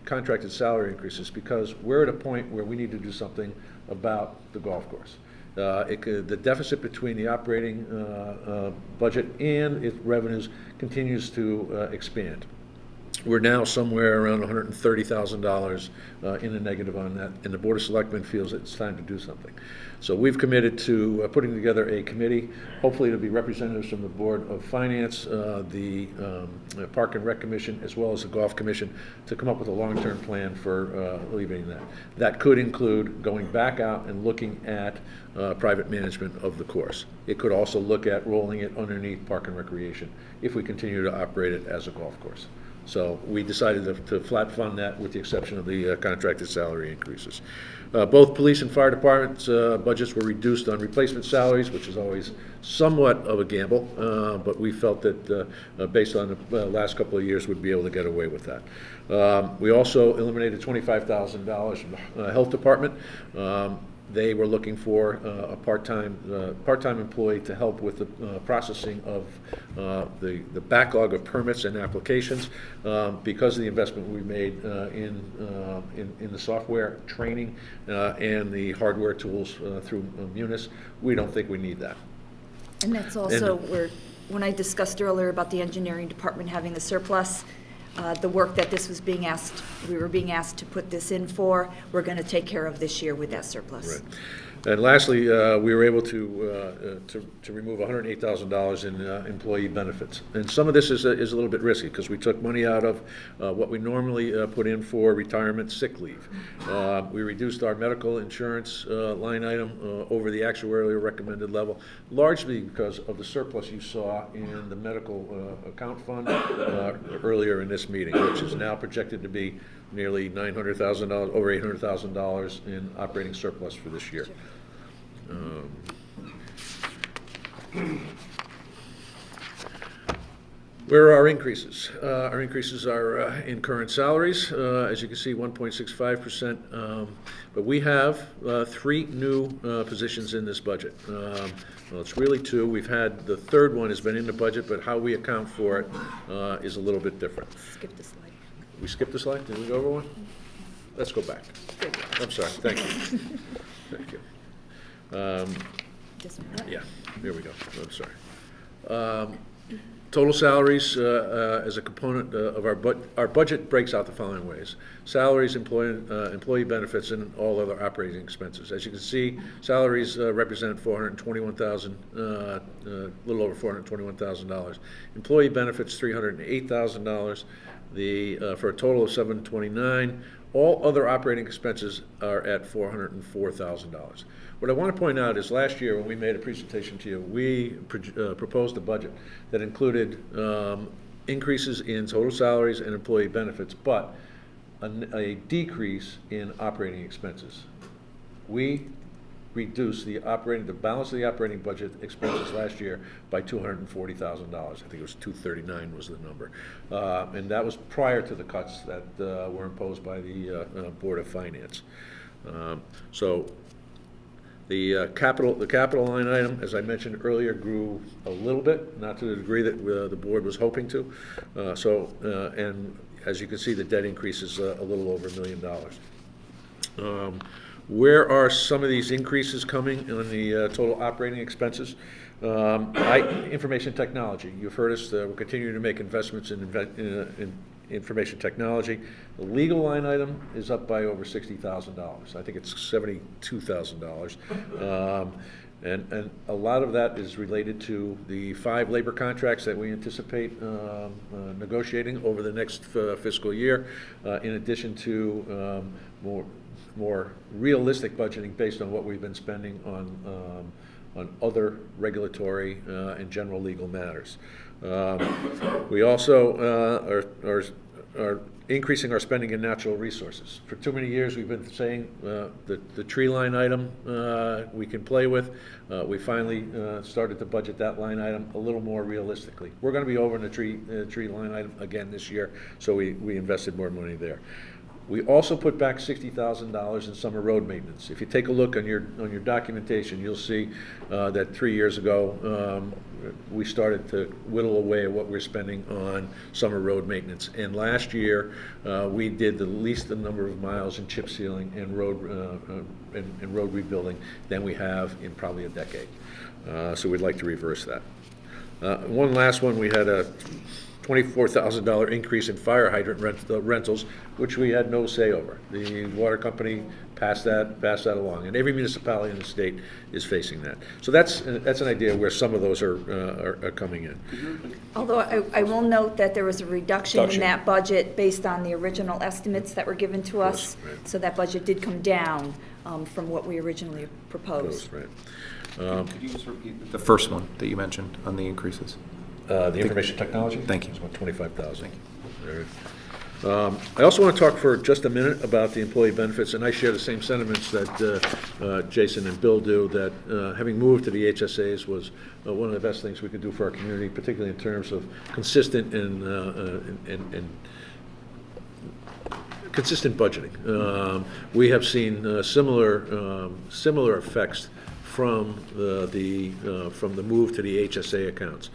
contracted salary increases, because we're at a point where we need to do something about the golf course. The deficit between the operating budget and its revenues continues to expand. We're now somewhere around $130,000 in the negative on that, and the Board of Selectmen feels it's time to do something. So we've committed to putting together a committee, hopefully to be representatives from the Board of Finance, the Park and Rec Commission, as well as the Golf Commission, to come up with a long-term plan for alleviating that. That could include going back out and looking at private management of the course. It could also look at rolling it underneath Park and Recreation if we continue to operate it as a golf course. So we decided to flat fund that, with the exception of the contracted salary increases. Both police and fire departments' budgets were reduced on replacement salaries, which is always somewhat of a gamble, but we felt that based on the last couple of years, we'd be able to get away with that. We also eliminated $25,000 from the health department. They were looking for a part-time employee to help with the processing of the backlog of permits and applications. Because of the investment we made in the software training and the hardware tools through Munis, we don't think we need that. And that's also where, when I discussed earlier about the engineering department having the surplus, the work that we were being asked to put this in for, we're going to take care of this year with that surplus. And lastly, we were able to remove $108,000 in employee benefits. And some of this is a little bit risky, because we took money out of what we normally put in for retirement sick leave. We reduced our medical insurance line item over the actuarially recommended level, largely because of the surplus you saw in the medical account fund earlier in this meeting, which is now projected to be nearly $900,000, over $800,000 in operating surplus for this year. Where are our increases? Our increases are in current salaries, as you can see, 1.65%. But we have 3 new positions in this budget. Well, it's really 2. We've had, the third one has been in the budget, but how we account for it is a little bit different. Skip the slide. We skipped a slide? Did we go over one? Let's go back. I'm sorry. Thank you. Thank you. Yeah, here we go. I'm sorry. Total salaries as a component of our budget breaks out the following ways: salaries, employee benefits, and all other operating expenses. As you can see, salaries represent $421,000, a little over $421,000. Employee benefits $308,000. For a total of $729,000. All other operating expenses are at $404,000. What I want to point out is last year when we made a presentation to you, we proposed a budget that included increases in total salaries and employee benefits, but a decrease in operating expenses. We reduced the balance of the operating budget expenses last year by $240,000. I think it was $239 was the number, and that was prior to the cuts that were imposed by the Board of Finance. So the capital line item, as I mentioned earlier, grew a little bit, not to the degree that the board was hoping to. And as you can see, the debt increase is a little over $1 million. Where are some of these increases coming on the total operating expenses? Information technology. You've heard us, we're continuing to make investments in information technology. The legal line item is up by over $60,000. I think it's $72,000. And a lot of that is related to the 5 labor contracts that we anticipate negotiating over the next fiscal year, in addition to more realistic budgeting based on what we've been spending on other regulatory and general legal matters. We also are increasing our spending in natural resources. For too many years, we've been saying the tree line item we can play with. We finally started to budget that line item a little more realistically. We're going to be over in the tree line item again this year, so we invested more money there. We also put back $60,000 in summer road maintenance. If you take a look on your documentation, you'll see that 3 years ago we started to whittle away at what we're spending on summer road maintenance. And last year we did the least number of miles in chip sealing and road rebuilding than we have in probably a decade. So we'd like to reverse that. One last one, we had a $24,000 increase in fire hydrant rentals, which we had no say over. The water company passed that along, and every municipality in the state is facing that. So that's an idea where some of those are coming in. Although I will note that there was a reduction in that budget based on the original estimates that were given to us. Right. So that budget did come down from what we originally proposed. Right. Could you just repeat the first one that you mentioned on the increases? The information technology? Thank you. It's about $25,000. I also want to talk for just a minute about the employee benefits, and I share the same sentiments that Jason and Bill do, that having moved to the HSAs was one of the best things we could do for our community, particularly in terms of consistent and consistent budgeting. We have seen similar effects from the move to the HSA accounts.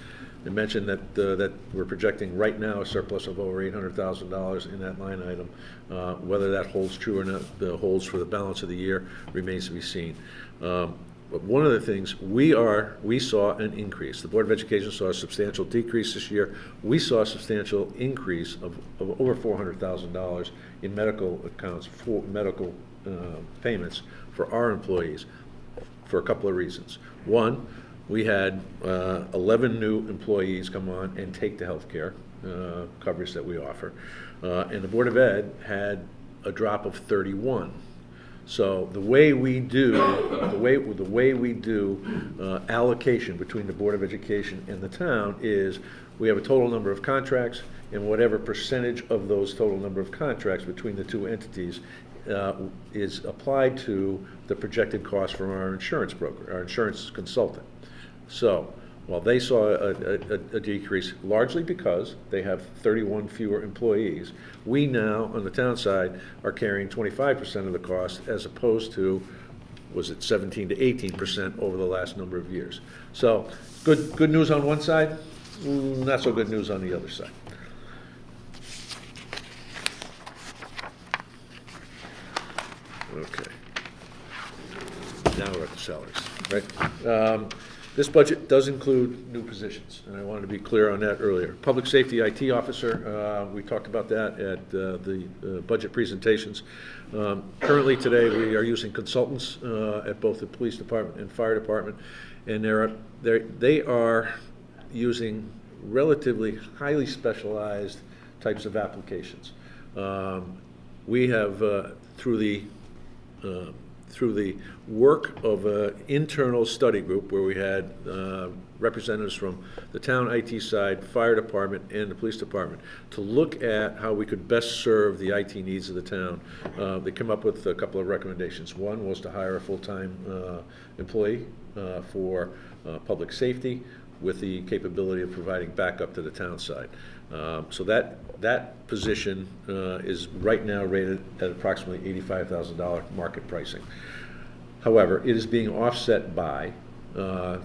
I mentioned that we're projecting right now a surplus of over $800,000 in that line item. Whether that holds true or not, holds for the balance of the year, remains to be seen. But one of the things, we saw an increase. The Board of Education saw a substantial decrease this year. We saw a substantial increase of over $400,000 in medical accounts, for medical payments for our employees. for a couple of reasons. One, we had 11 new employees come on and take the healthcare coverage that we offer. And the Board of Ed had a drop of 31. So the way we do allocation between the Board of Education and the town is we have a total number of contracts, and whatever percentage of those total number of contracts between the two entities is applied to the projected cost from our insurance broker, our insurance consultant. So while they saw a decrease, largely because they have 31 fewer employees, we now, on the town side, are carrying 25% of the cost as opposed to, was it 17 to 18% over the last number of years. So good news on one side, not so good news on the other side. Okay. Now we're at the salaries, right? This budget does include new positions, and I wanted to be clear on that earlier. Public Safety IT Officer, we talked about that at the budget presentations. Currently today, we are using consultants at both the police department and fire department, and they are using relatively highly specialized types of applications. We have, through the work of an internal study group where we had representatives from the town IT side, fire department, and the police department to look at how we could best serve the IT needs of the town. They came up with a couple of recommendations. One was to hire a full-time employee for public safety with the capability of providing backup to the town side. So that position is right now rated at approximately $85,000 market pricing. However, it is being offset by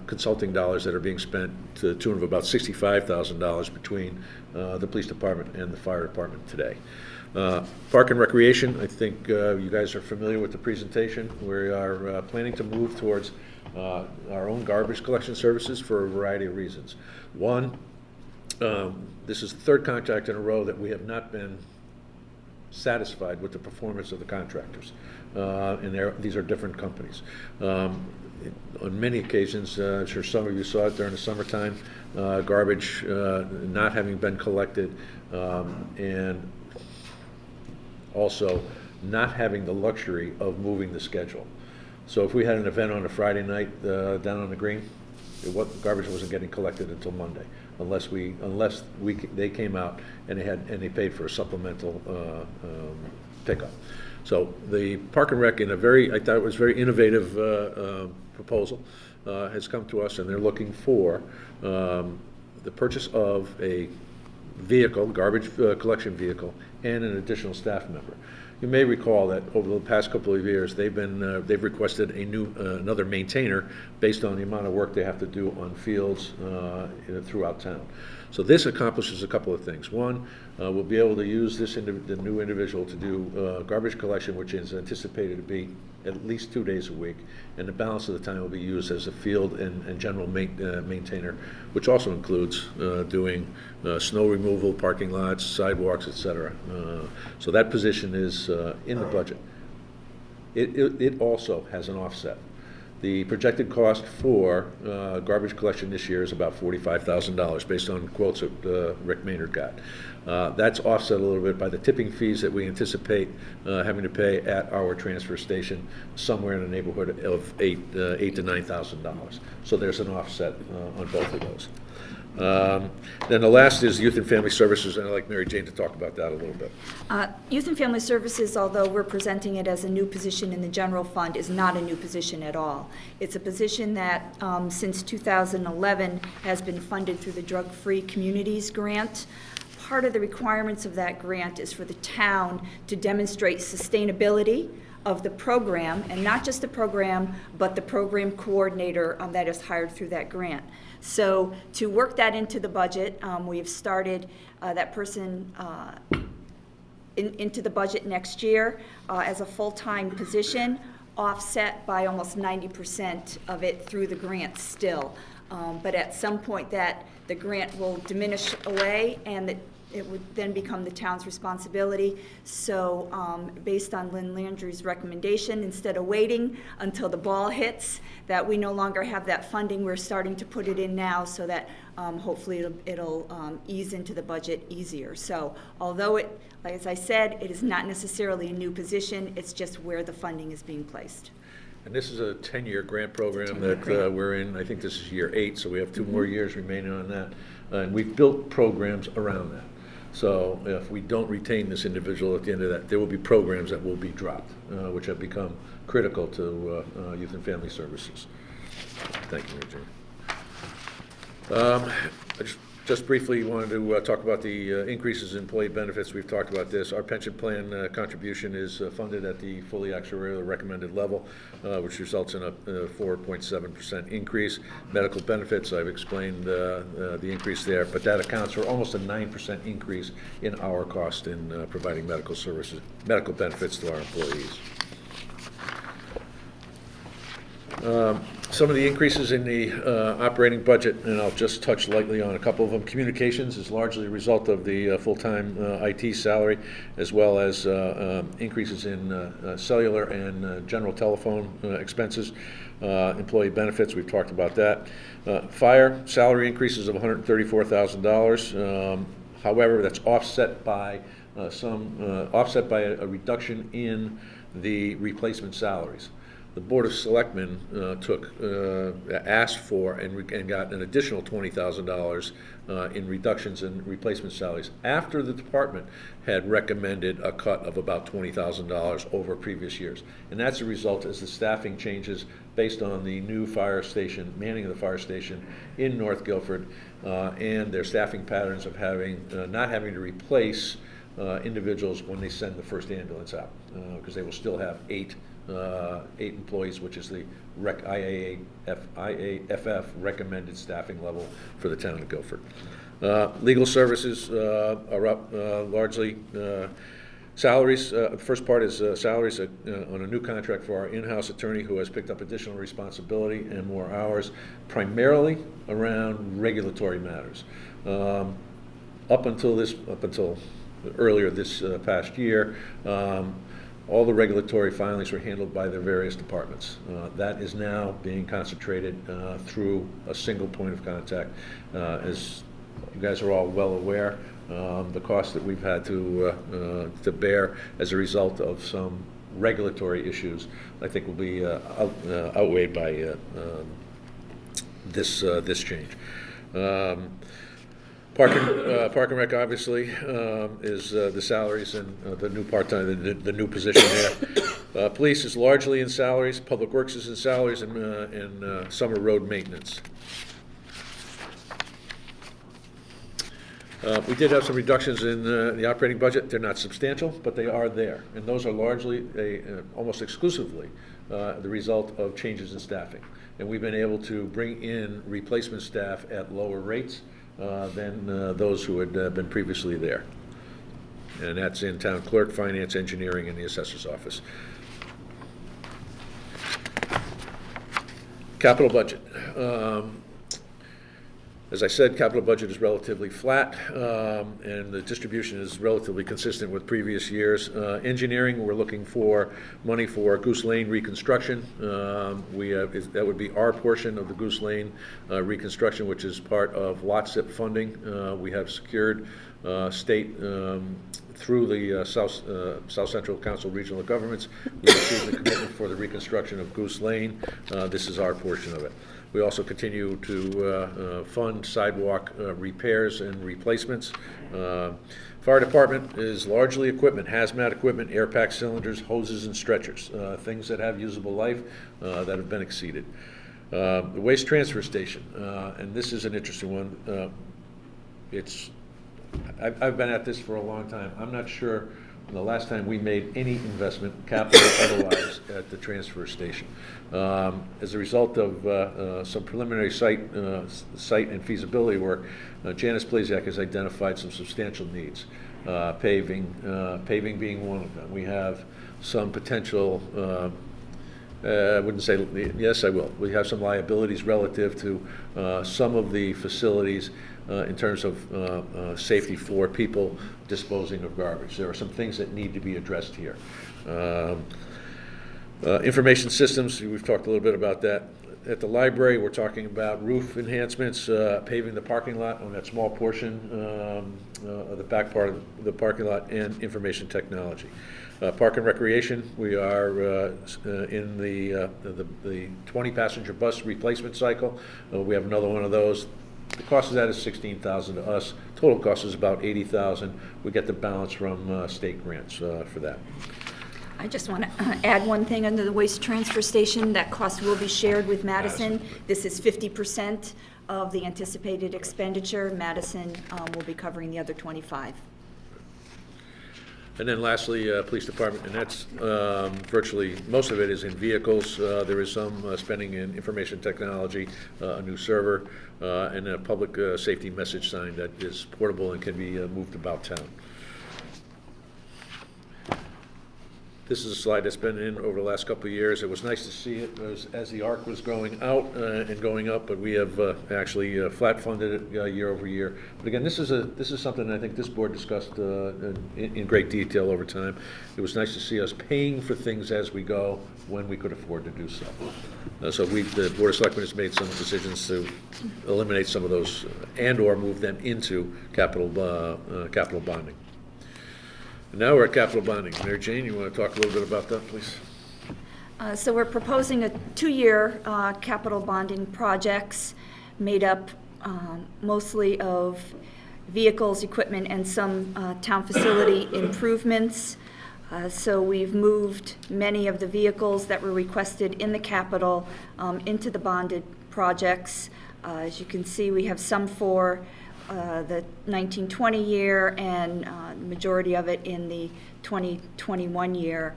consulting dollars that are being spent to the tune of about $65,000 between the police department and the fire department today. Park and Recreation, I think you guys are familiar with the presentation. We are planning to move towards our own garbage collection services for a variety of reasons. One, this is the third contract in a row that we have not been satisfied with the performance of the contractors. And these are different companies. On many occasions, I'm sure some of you saw it during the summertime, garbage not having been collected, and also not having the luxury of moving the schedule. So if we had an event on a Friday night down on the green, garbage wasn't getting collected until Monday, unless they came out and they paid for a supplemental pickup. So the Park and Rec, I thought it was very innovative proposal, has come to us, and they're looking for the purchase of a vehicle, garbage collection vehicle, and an additional staff member. You may recall that over the past couple of years, they've requested another maintainer based on the amount of work they have to do on fields throughout town. So this accomplishes a couple of things. One, we'll be able to use the new individual to do garbage collection, which is anticipated to be at least 2 days a week, and the balance of the time will be used as a field and general maintainer, which also includes doing snow removal, parking lots, sidewalks, etc. So that position is in the budget. It also has an offset. The projected cost for garbage collection this year is about $45,000 based on quotes that Rick Maynard got. That's offset a little bit by the tipping fees that we anticipate having to pay at our transfer station, somewhere in the neighborhood of $8,000 to $9,000. So there's an offset on both of those. Then the last is Youth and Family Services, and I'd like Mary Jane to talk about that a little bit. Youth and Family Services, although we're presenting it as a new position in the general fund, is not a new position at all. It's a position that since 2011 has been funded through the Drug Free Communities Grant. Part of the requirements of that grant is for the town to demonstrate sustainability of the program, and not just the program, but the program coordinator that is hired through that grant. So to work that into the budget, we have started that person into the budget next year as a full-time position, offset by almost 90% of it through the grant still. But at some point the grant will diminish away, and the it would then become the town's responsibility. So based on Lynn Landry's recommendation, instead of waiting until the ball hits, that we no longer have that funding, we're starting to put it in now so that hopefully it'll ease into the budget easier. So although it, like as I said, it is not necessarily a new position, it's just where the funding is being placed. And this is a 10-year grant program that we're in. I think this is year 8, so we have 2 more years remaining on that. And we've built programs around that. So if we don't retain this individual at the end of that, there will be programs that will be dropped, which have become critical to Youth and Family Services. Thank you, Mary Jane. I just briefly wanted to talk about the increases in employee benefits. We've talked about this. Our pension plan contribution is funded at the fully actuarially recommended level, which results in a 4.7% increase. Medical benefits, I've explained the increase there, but that accounts for almost a 9% increase in our cost in providing medical services, medical benefits to our employees. Some of the increases in the operating budget, and I'll just touch lightly on a couple of them. Communications is largely a result of the full-time IT salary, as well as increases in cellular and general telephone expenses. Employee benefits, we've talked about that. Fire, salary increases of $134,000. However, that's offset by a reduction in the replacement salaries. The Board of Selectmen asked for and got an additional $20,000 in reductions in replacement salaries after the department had recommended a cut of about $20,000 over previous years. And that's a result as the staffing changes based on the new fire station, manning of the fire station in North Guilford, and their staffing patterns of not having to replace individuals when they send the first ambulance out, because they will still have 8 employees, which is the IAFF recommended staffing level for the town of Guilford. Legal services are up largely. Salaries, the first part is salaries on a new contract for our in-house attorney who has picked up additional responsibility and more hours, primarily around regulatory matters. Up until earlier this past year, all the regulatory filings were handled by their various departments. That is now being concentrated through a single point of contact. As you guys are all well aware, the cost that we've had to bear as a result of some regulatory issues, I think will be outweighed by this change. Park and Rec obviously is the salaries and the new part-time, the new position there. Police is largely in salaries. Public Works is in salaries and summer road maintenance. We did have some reductions in the operating budget. They're not substantial, but they are there, and those are largely almost exclusively the result of changes in staffing. And we've been able to bring in replacement staff at lower rates than those who had been previously there. And that's in town clerk, finance, engineering, and the assessor's office. Capital budget. As I said, capital budget is relatively flat, and the distribution is relatively consistent with previous years. Engineering, we're looking for money for Goose Lane reconstruction. That would be our portion of the Goose Lane reconstruction, which is part of lot SIP funding. We have secured state through the South Central Council of Regional Governments. We received the commitment for the reconstruction of Goose Lane. This is our portion of it. We also continue to fund sidewalk repairs and replacements. Fire department is largely equipment, hazmat equipment, air pack cylinders, hoses, and stretchers, things that have usable life that have been exceeded. The waste transfer station, and this is an interesting one. I've been at this for a long time. I'm not sure the last time we made any investment, capital or otherwise, at the transfer station. As a result of some preliminary site and feasibility work, Janice Blazak has identified some substantial needs. Paving being one of them. We have some potential I wouldn't say, yes, I will. We have some liabilities relative to some of the facilities in terms of safety for people disposing of garbage. There are some things that need to be addressed here. Information systems, we've talked a little bit about that. At the library, we're talking about roof enhancements, paving the parking lot on that small portion of the back part of the parking lot, and information technology. Park and recreation, we are in the 20-passenger bus replacement cycle. We have another one of those. The cost of that is $16,000 to us. Total cost is about $80,000. We get the balance from state grants for that. I just want to add one thing under the waste transfer station. That cost will be shared with Madison. This is 50% of the anticipated expenditure. Madison will be covering the other 25%. And then lastly, police department, and that's virtually, most of it is in vehicles. There is some spending in information technology, a new server, and a public safety message sign that is portable and can be moved about town. This is a slide that's been in over the last couple of years. It was nice to see it as the arc was going out and going up, but we have actually flat funded it year over year. But again, this is something I think this board discussed in great detail over time. It was nice to see us paying for things as we go when we could afford to do so. So the Board of Selectmen has made some decisions to eliminate some of those and/or move them into capital bonding. And now we're at capital bonding. Mary Jane, you want to talk a little bit about that, please? So we're proposing a 2-year capital bonding projects made up mostly of vehicles, equipment, and some town facility improvements. So we've moved many of the vehicles that were requested in the capital into the bonded projects. As you can see, we have some for the 1920 year and the majority of it in the 2021 year.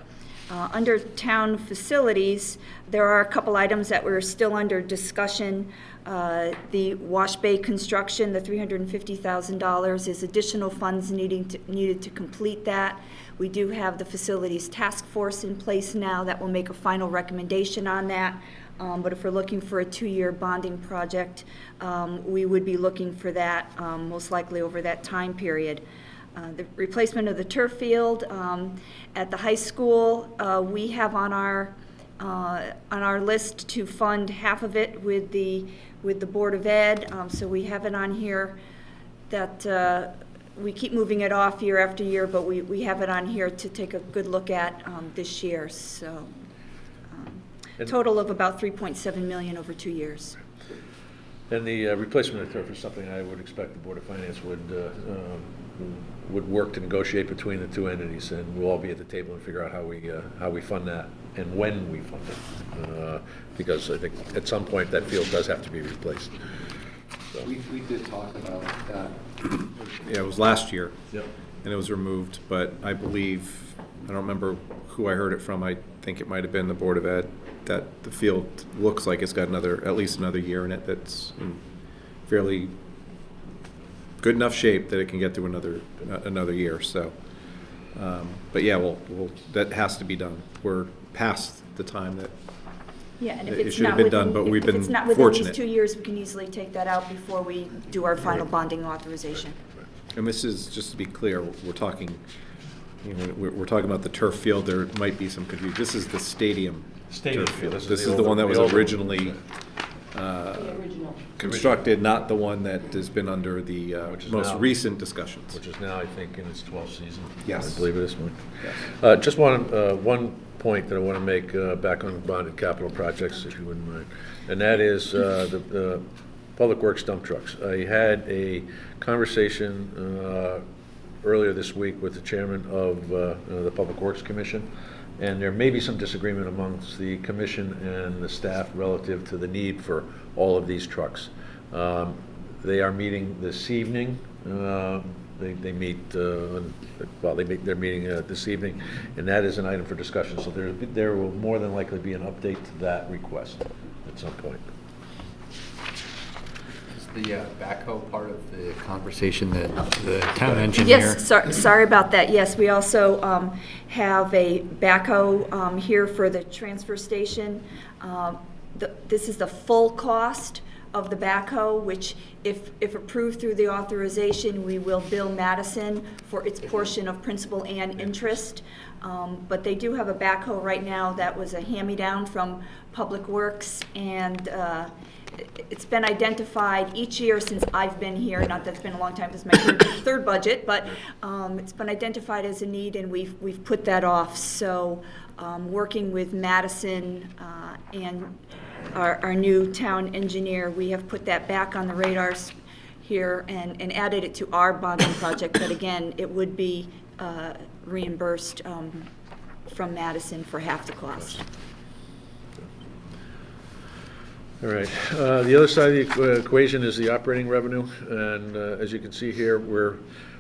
Under town facilities, there are a couple items that were still under discussion. The wash bay construction, the $350,000 is additional funds needed to complete that. We do have the facilities task force in place now that will make a final recommendation on that. But if we're looking for a 2-year bonding project, we would be looking for that most likely over that time period. The replacement of the turf field at the high school, we have on our list to fund half of it with the Board of Ed. So we have it on here that we keep moving it off year after year, but we have it on here to take a good look at this year. So total of about $3.7 million over 2 years. And the replacement of turf is something I would expect the Board of Finance would work to negotiate between the two entities, and we'll all be at the table and figure out how we fund that and when we fund it, because I think at some point that field does have to be replaced. So. We did talk about that. Yeah, it was last year. Yep. And it was removed, but I believe, I don't remember who I heard it from, I think it might have been the Board of Ed, that the field looks like it's got at least another year in it that's in fairly good enough shape that it can get through another year. So, but yeah, that has to be done. We're past the time that Yeah, and if it it's should have not been done, within, but we've if been it's not within these fortunate. 2 years, we can easily take that out before we do our final bonding authorization. And this is, just to be clear, we're talking, we're talking about the turf field. There might be some confusion. This is the stadium turf field. This is the one that was originally constructed, not the one that has been under the most recent discussions. Which is now, I think, in its 12th season. Yes. I believe it is. Yes. Just one point that I want to make back on bonded capital projects, if you wouldn't mind, and that is the Public Works dump trucks. I had a conversation earlier this week with the chairman of the Public Works Commission, and there may be some disagreement amongst the commission and the staff relative to the need for all of these trucks. They are meeting this evening. They meet, they're meeting this evening, and that is an item for discussion. So there will more than likely be an update to that request at some point. the backhoe part of the conversation that the town engineer? Yes, sorry about that. Yes, we also have a backhoe here for the transfer station. This is the full cost of the backhoe, which if approved through the authorization, we will bill Madison for its portion of principal and interest. But they do have a backhoe right now that was a hand-me-down from Public Works, and it's been identified each year since I've been here, not that it's been a long time, this is my third budget, but it's been identified as a need, and we've put that off. So working with Madison and our new town engineer, we have put that back on the radars here and added it to our bonding project, but again, it would be reimbursed from Madison for half the cost. All right. The other side of the equation is the operating revenue, and as you can see here,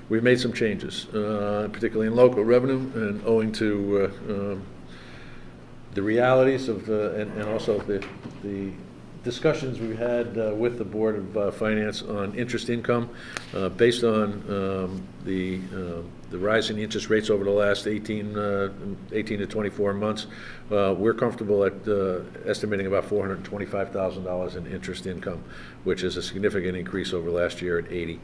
we've made some changes, particularly in local revenue, and owing to the realities of and also the discussions we've had with the Board of Finance on interest income, based on the rising interest rates over the last 18 to 24 months. We're comfortable at estimating about $425,000 in interest income, which is a significant increase over last year at 80.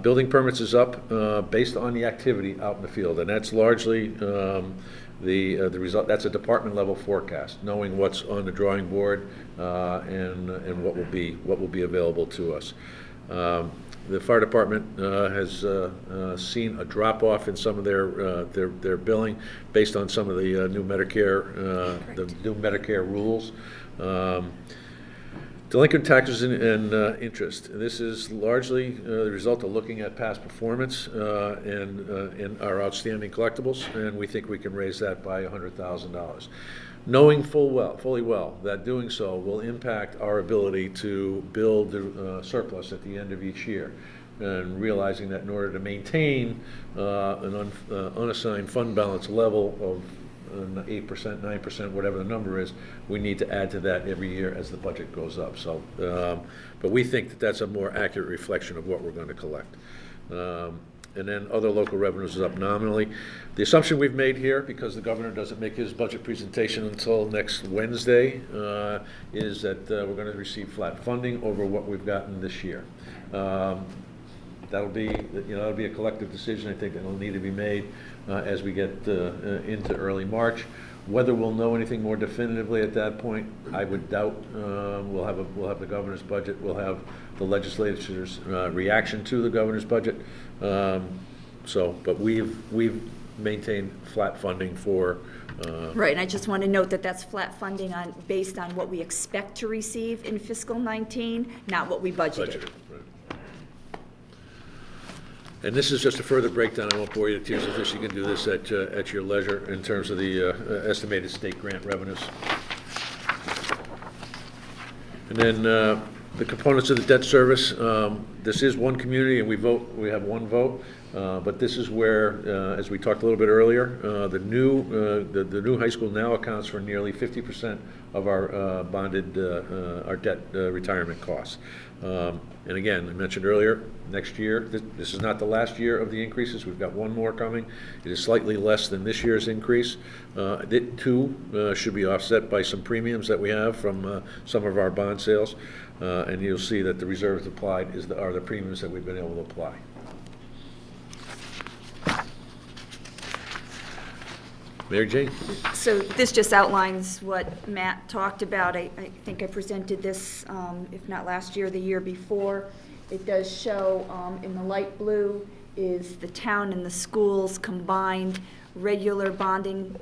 Building permits is up based on the activity out in the field, and that's largely the result. That's a department level forecast, knowing what's on the drawing board and what will be available to us. The fire department has seen a drop off in some of their billing based on some of the new Medicare rules. Delinquent taxes and interest. This is largely the result of looking at past performance and our outstanding collectibles, and we think we can raise that by $100,000. Knowing fully well that doing so will impact our ability to build the surplus at the end of each year, and realizing that in order to maintain an unassigned fund balance level of 8%, 9%, whatever the number is, we need to add to that every year as the budget goes up. So, but we think that that's a more accurate reflection of what we're going to collect. And then other local revenues is up nominally. The assumption we've made here, because the governor doesn't make his budget presentation until next Wednesday, is that we're going to receive flat funding over what we've gotten this year. That'll be a collective decision, I think, that'll need to be made as we get into early March. Whether we'll know anything more definitively at that point, I would doubt. We'll have the governor's budget. We'll have the legislature's reaction to the governor's budget. But we've maintained flat funding for. Right, and I just want to note that that's flat funding based on what we expect to receive in fiscal 19, not what we budgeted. Right. And this is just a further breakdown. I won't bore you to tears of this. You can do this at your leisure in terms of the estimated state grant revenues. And then the components of the debt service. This is one community, and we have one vote. But this is where, as we talked a little bit earlier, the new high school now accounts for nearly 50% of our bonded our debt retirement costs. And again, I mentioned earlier, next year, this is not the last year of the increases. We've got one more coming. It is slightly less than this year's increase. It too should be offset by some premiums that we have from some of our bond sales. And you'll see that the reserves applied are the premiums that we've been able to apply. Mary Jane? So this just outlines what Matt talked about. I think I presented this, if not last year, the year before. It does show in the light blue is the town and the schools combined regular bonding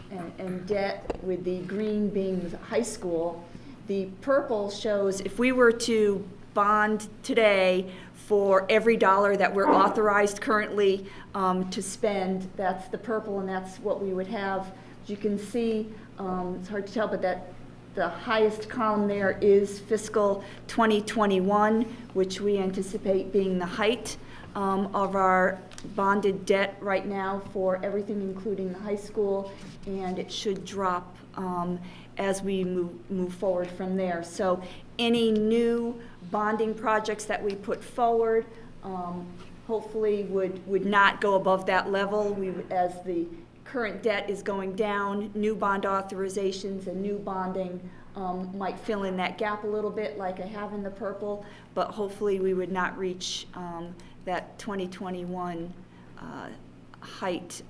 and debt, with the green being the high school. The purple shows if we were to bond today for every dollar that we're authorized currently to spend, that's the purple, and that's what we would have. As you can see, it's hard to tell, but that the highest column there is fiscal 2021, which we anticipate being the height of our bonded debt right now for everything, including the high school, and it should drop as we move forward from there. So any new bonding projects that we put forward, hopefully would not go above that level. As the current debt is going down, new bond authorizations and new bonding might fill in that gap a little bit like I have in the purple, but hopefully we would not reach that 2021 height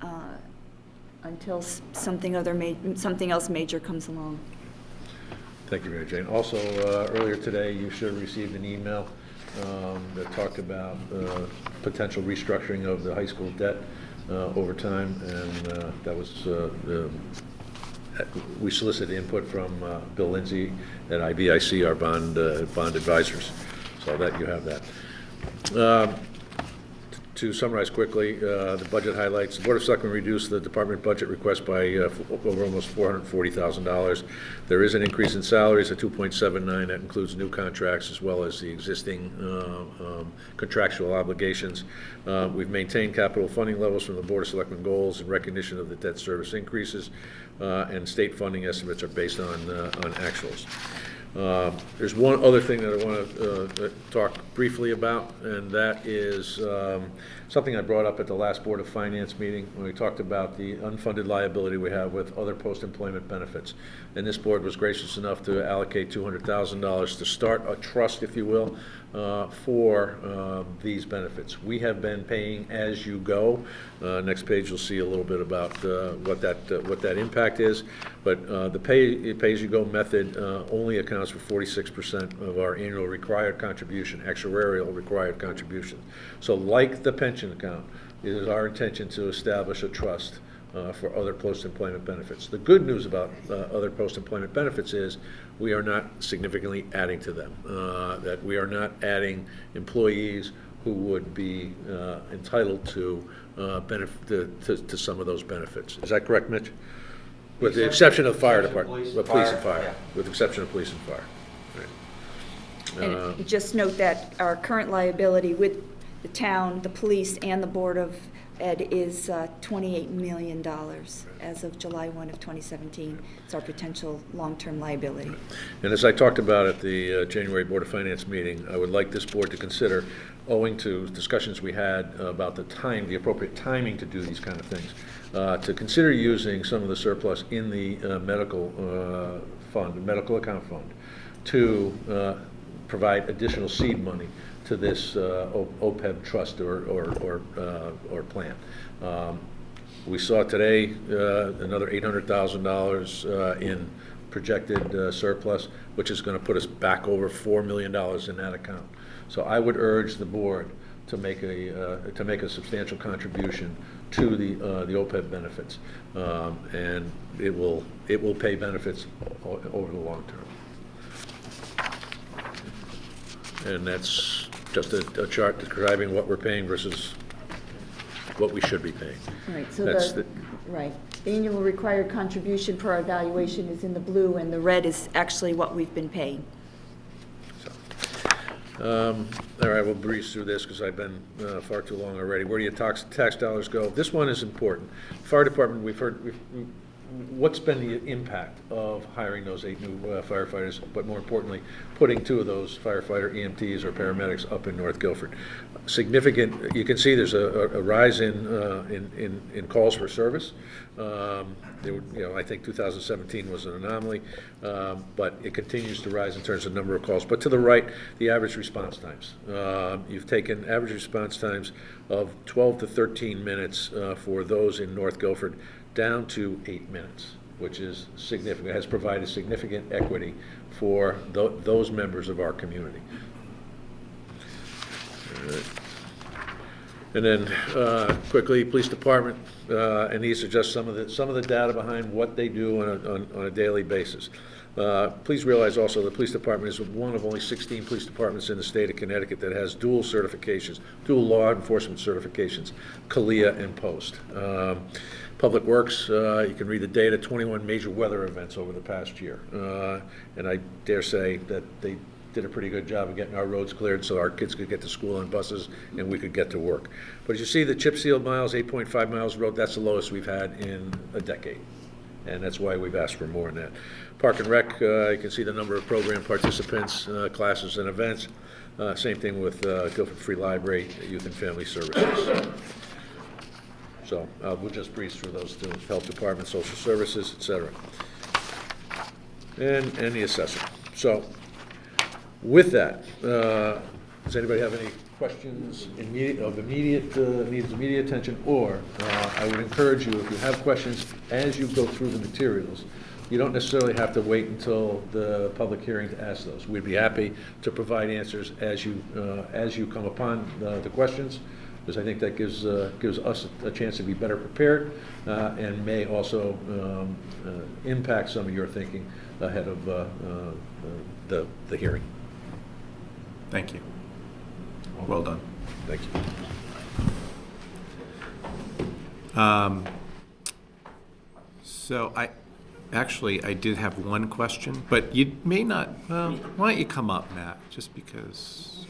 until something else major comes along. Thank you, Mary Jane. Also, earlier today, you should have received an email that talked about potential restructuring of the high school debt over time, and that was, we solicited input from Bill Lindsay at IBIC, our bond advisors, so that you have that. To summarize quickly, the budget highlights: the Board of Selectmen reduced the department budget request by over almost $440,000. There is an increase in salaries of 2.79. That includes new contracts as well as the existing contractual obligations. We've maintained capital funding levels from the Board of Selectmen goals in recognition of the debt service increases, and state funding estimates are based on actuals. There's one other thing that I want to talk briefly about, and that is something I brought up at the last Board of Finance meeting when we talked about the unfunded liability we have with other post-employment benefits. And this board was gracious enough to allocate $200,000 to start a trust, if you will, for these benefits. We have been paying as you go. Next page you'll see a little bit about what that impact is. But the pay-as-you-go method only accounts for 46% of our annual required contribution, actuarial required contribution. So like the pension account, it is our intention to establish a trust for other post-employment benefits. The good news about other post-employment benefits is we are not significantly adding to them, that we are not adding employees who would be entitled to to some of those benefits. Is that correct, Mitch? With the exception of fire department, police and fire, yeah. with the exception of police and fire. Right. And just note that our current liability with the town, the police, and the Board of Ed is $28 million as of July 1 of 2017. It's our potential long-term liability. And as I talked about at the January Board of Finance meeting, I would like this board to consider, owing to discussions we had about the appropriate timing to do these kind of things, to consider using some of the surplus in the medical fund, medical account fund, to provide additional seed money to this OPEB trust or plan. We saw today another $800,000 in projected surplus, which is going to put us back over $4 million in that account. So I would urge the board to make a substantial contribution to the OPEB benefits, and it will pay benefits over the long term. And that's just a chart describing what we're paying versus what we should be paying. Right, so That's the annual required contribution per our evaluation is in the blue, and the red is actually what we've been paying. All right, we'll breeze through this because I've been far too long already. Where do your tax dollars go? This one is important. Fire department, we've heard, what's been the impact of hiring those 8 new firefighters, but more importantly, putting 2 of those firefighter EMTs or paramedics up in North Guilford? Significant. You can see there's a rise in calls for service. I think 2017 was an anomaly, but it continues to rise in terms of number of calls. But to the right, the average response times. You've taken average response times of 12 to 13 minutes for those in North Guilford down to 8 minutes, which is significant. It has provided significant equity for those members of our community. And then quickly, police department, and these are just some of the data behind what they do on a daily basis. Please realize also the police department is one of only 16 police departments in the state of Connecticut that has dual certifications, dual law enforcement certifications, CALIA and POST. Public Works, you can read the data, 21 major weather events over the past year. And I dare say that they did a pretty good job of getting our roads cleared so our kids could get to school on buses and we could get to work. But as you see, the chip sealed miles, 8.5 miles of road, that's the lowest we've had in a decade. and that's why we've asked for more than that. Park and Rec, you can see the number of program participants, classes and events. Same thing with Guilford Free Library, Youth and Family Services. So we'll just breeze through those two: Health Department, Social Services, et cetera. And the assessor. So with that, does anybody have any questions needs immediate attention? Or I would encourage you, if you have questions as you go through the materials, you don't necessarily have to wait until the public hearing to ask those. We'd be happy to provide answers as you come upon the questions, because I think that gives us a chance to be better prepared, and may also impact some of your thinking ahead of the hearing. Thank you. Well done. Thank you. So I did have one question, but you may not, why don't you come up, Matt, just because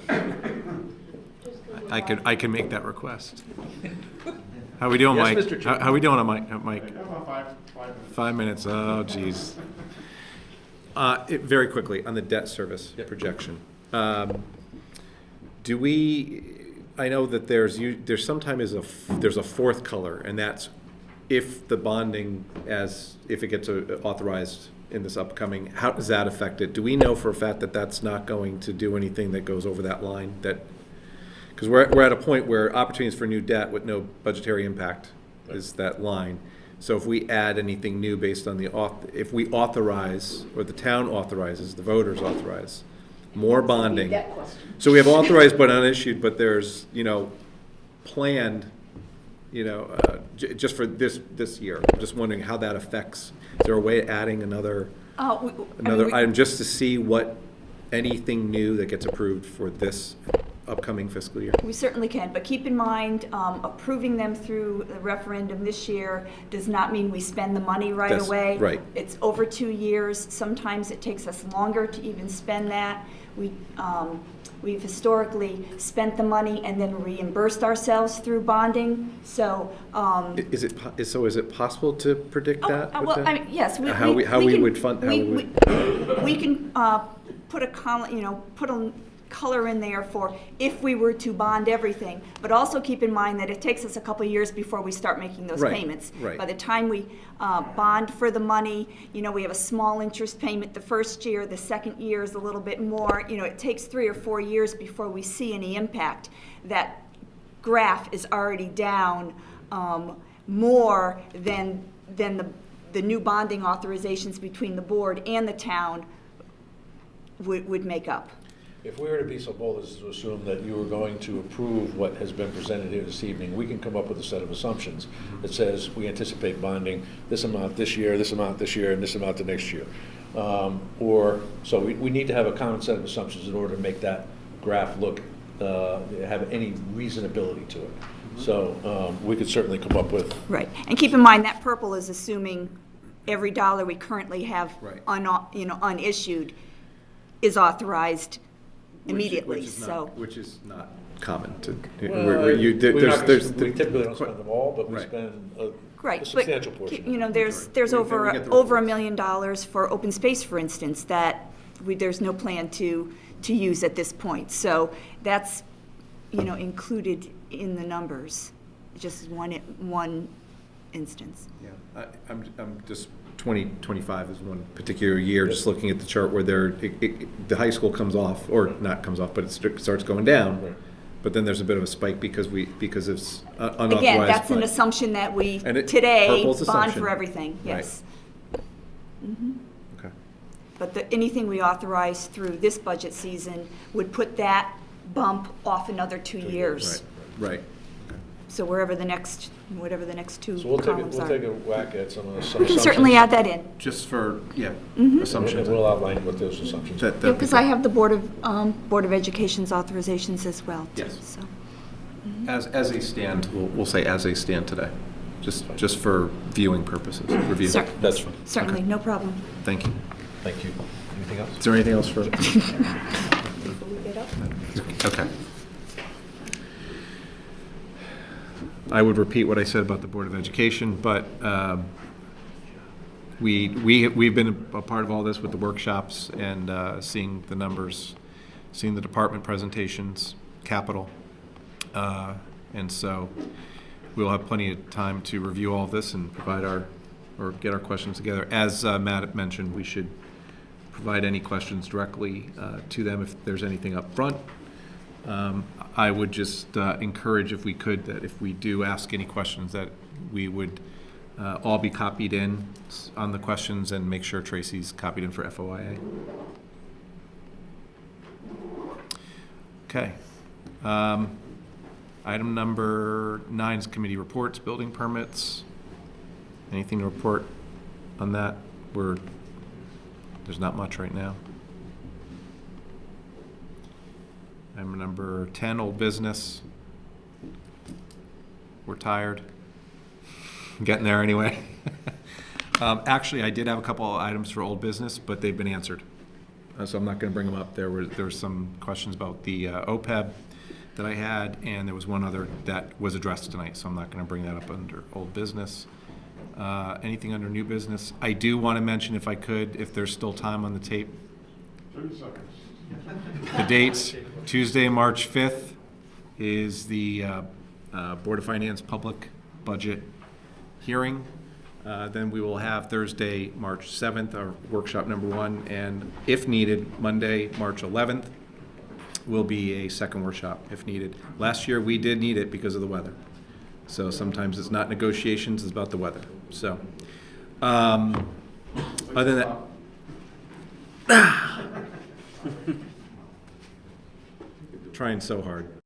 I can make that request. How we doing, Yes, Mike? Mr. Chairman. How we doing, Mike? 5 minutes, oh geez. Very quickly, on the debt service projection. Do we, I know that there's sometimes there's a fourth color, and that's if the bonding, if it gets authorized in this upcoming, how does that affect it? Do we know for a fact that that's not going to do anything that goes over that line? Because we're at a point where opportunities for new debt with no budgetary impact is that line. So if we add anything new based on if we authorize, or the town authorizes, the voters authorize, more bonding. So we have authorized but unissued, but there's, planned, just for this year. I'm just wondering how that affects. Is there a way of adding another item just to see what anything new that gets approved for this upcoming fiscal year? We certainly can, but keep in mind, approving them through the referendum this year does not mean we spend the money right away. Right. It's over 2 years. Sometimes it takes us longer to even spend that. We've historically spent the money and then reimbursed ourselves through bonding. So Is it possible to predict that? yes, How we would fund. We can put a color in there for if we were to bond everything, but also keep in mind that it takes us a couple of years before we start making those payments. Right. By the time we bond for the money, we have a small interest payment the first year, the second year is a little bit more. It takes 3 or 4 years before we see any impact. That graph is already down more than the new bonding authorizations between the board and the town would make up. If we were to be so bold as to assume that you were going to approve what has been presented here this evening, we can come up with a set of assumptions that says we anticipate bonding this amount this year, this amount this year, and this amount the next year. So we need to have a common set of assumptions in order to make that graph look, have any reasonability to it. So we could certainly come up with. Right, and keep in mind that purple is assuming every dollar we currently have unissued is authorized immediately. Which is not common to. We typically don't spend them all, but we spend a substantial portion. There's over $1 million for open space, for instance, that there's no plan to use at this point. So that's included in the numbers, just one instance. Yeah, I'm just. 2025 is one particular year, just looking at the chart where the high school comes off, or not comes off, but it starts going down. Right. But then there's a bit of a spike because it's unauthorized. Again, that's an assumption that we today bond for everything. Yes. Right. Mm-hmm. Okay. But anything we authorize through this budget season would put that bump off another 2 years. Right. So whatever the next 2 columns are. We'll take a whack at some of those. We can certainly add that in. Just for And assumptions. we'll outline what those assumptions are. Because I have the Board of Education's authorizations as well. Yes. So. As they stand, we'll say as they stand today, just for viewing purposes, review. That's fine. Certainly, no problem. Thank you. Thank you. Anything else? Is there anything else for? Before we get up? Okay. I would repeat what I said about the Board of Education, but we've been a part of all this with the workshops and seeing the numbers, seeing the department presentations, capital. And so we'll have plenty of time to review all of this and provide or get our questions together. As Matt mentioned, we should provide any questions directly to them if there's anything up front. I would just encourage, if we could, that if we do ask any questions, that we would all be copied in on the questions and make sure Tracy's copied in for FOIA. Okay. Item number 9 is committee reports, building permits. Anything to report on that? There's not much right now. Item number 10, old business. We're tired. Getting there anyway. Actually, I did have a couple of items for old business, but they've been answered. So I'm not going to bring them up. There were some questions about the OPEB that I had, and there was one other that was addressed tonight, so I'm not going to bring that up under old business. Anything under new business? I do want to mention, if I could, if there's still time on the tape. 30 seconds. The dates, Tuesday, March 5th is the Board of Finance public budget hearing. Then we will have Thursday, March 7th, our workshop number 1, and if needed, Monday, March 11th, will be a second workshop if needed. Last year, we did need it because of the weather. So sometimes it's not negotiations, it's about the weather. So, other than that, trying so hard.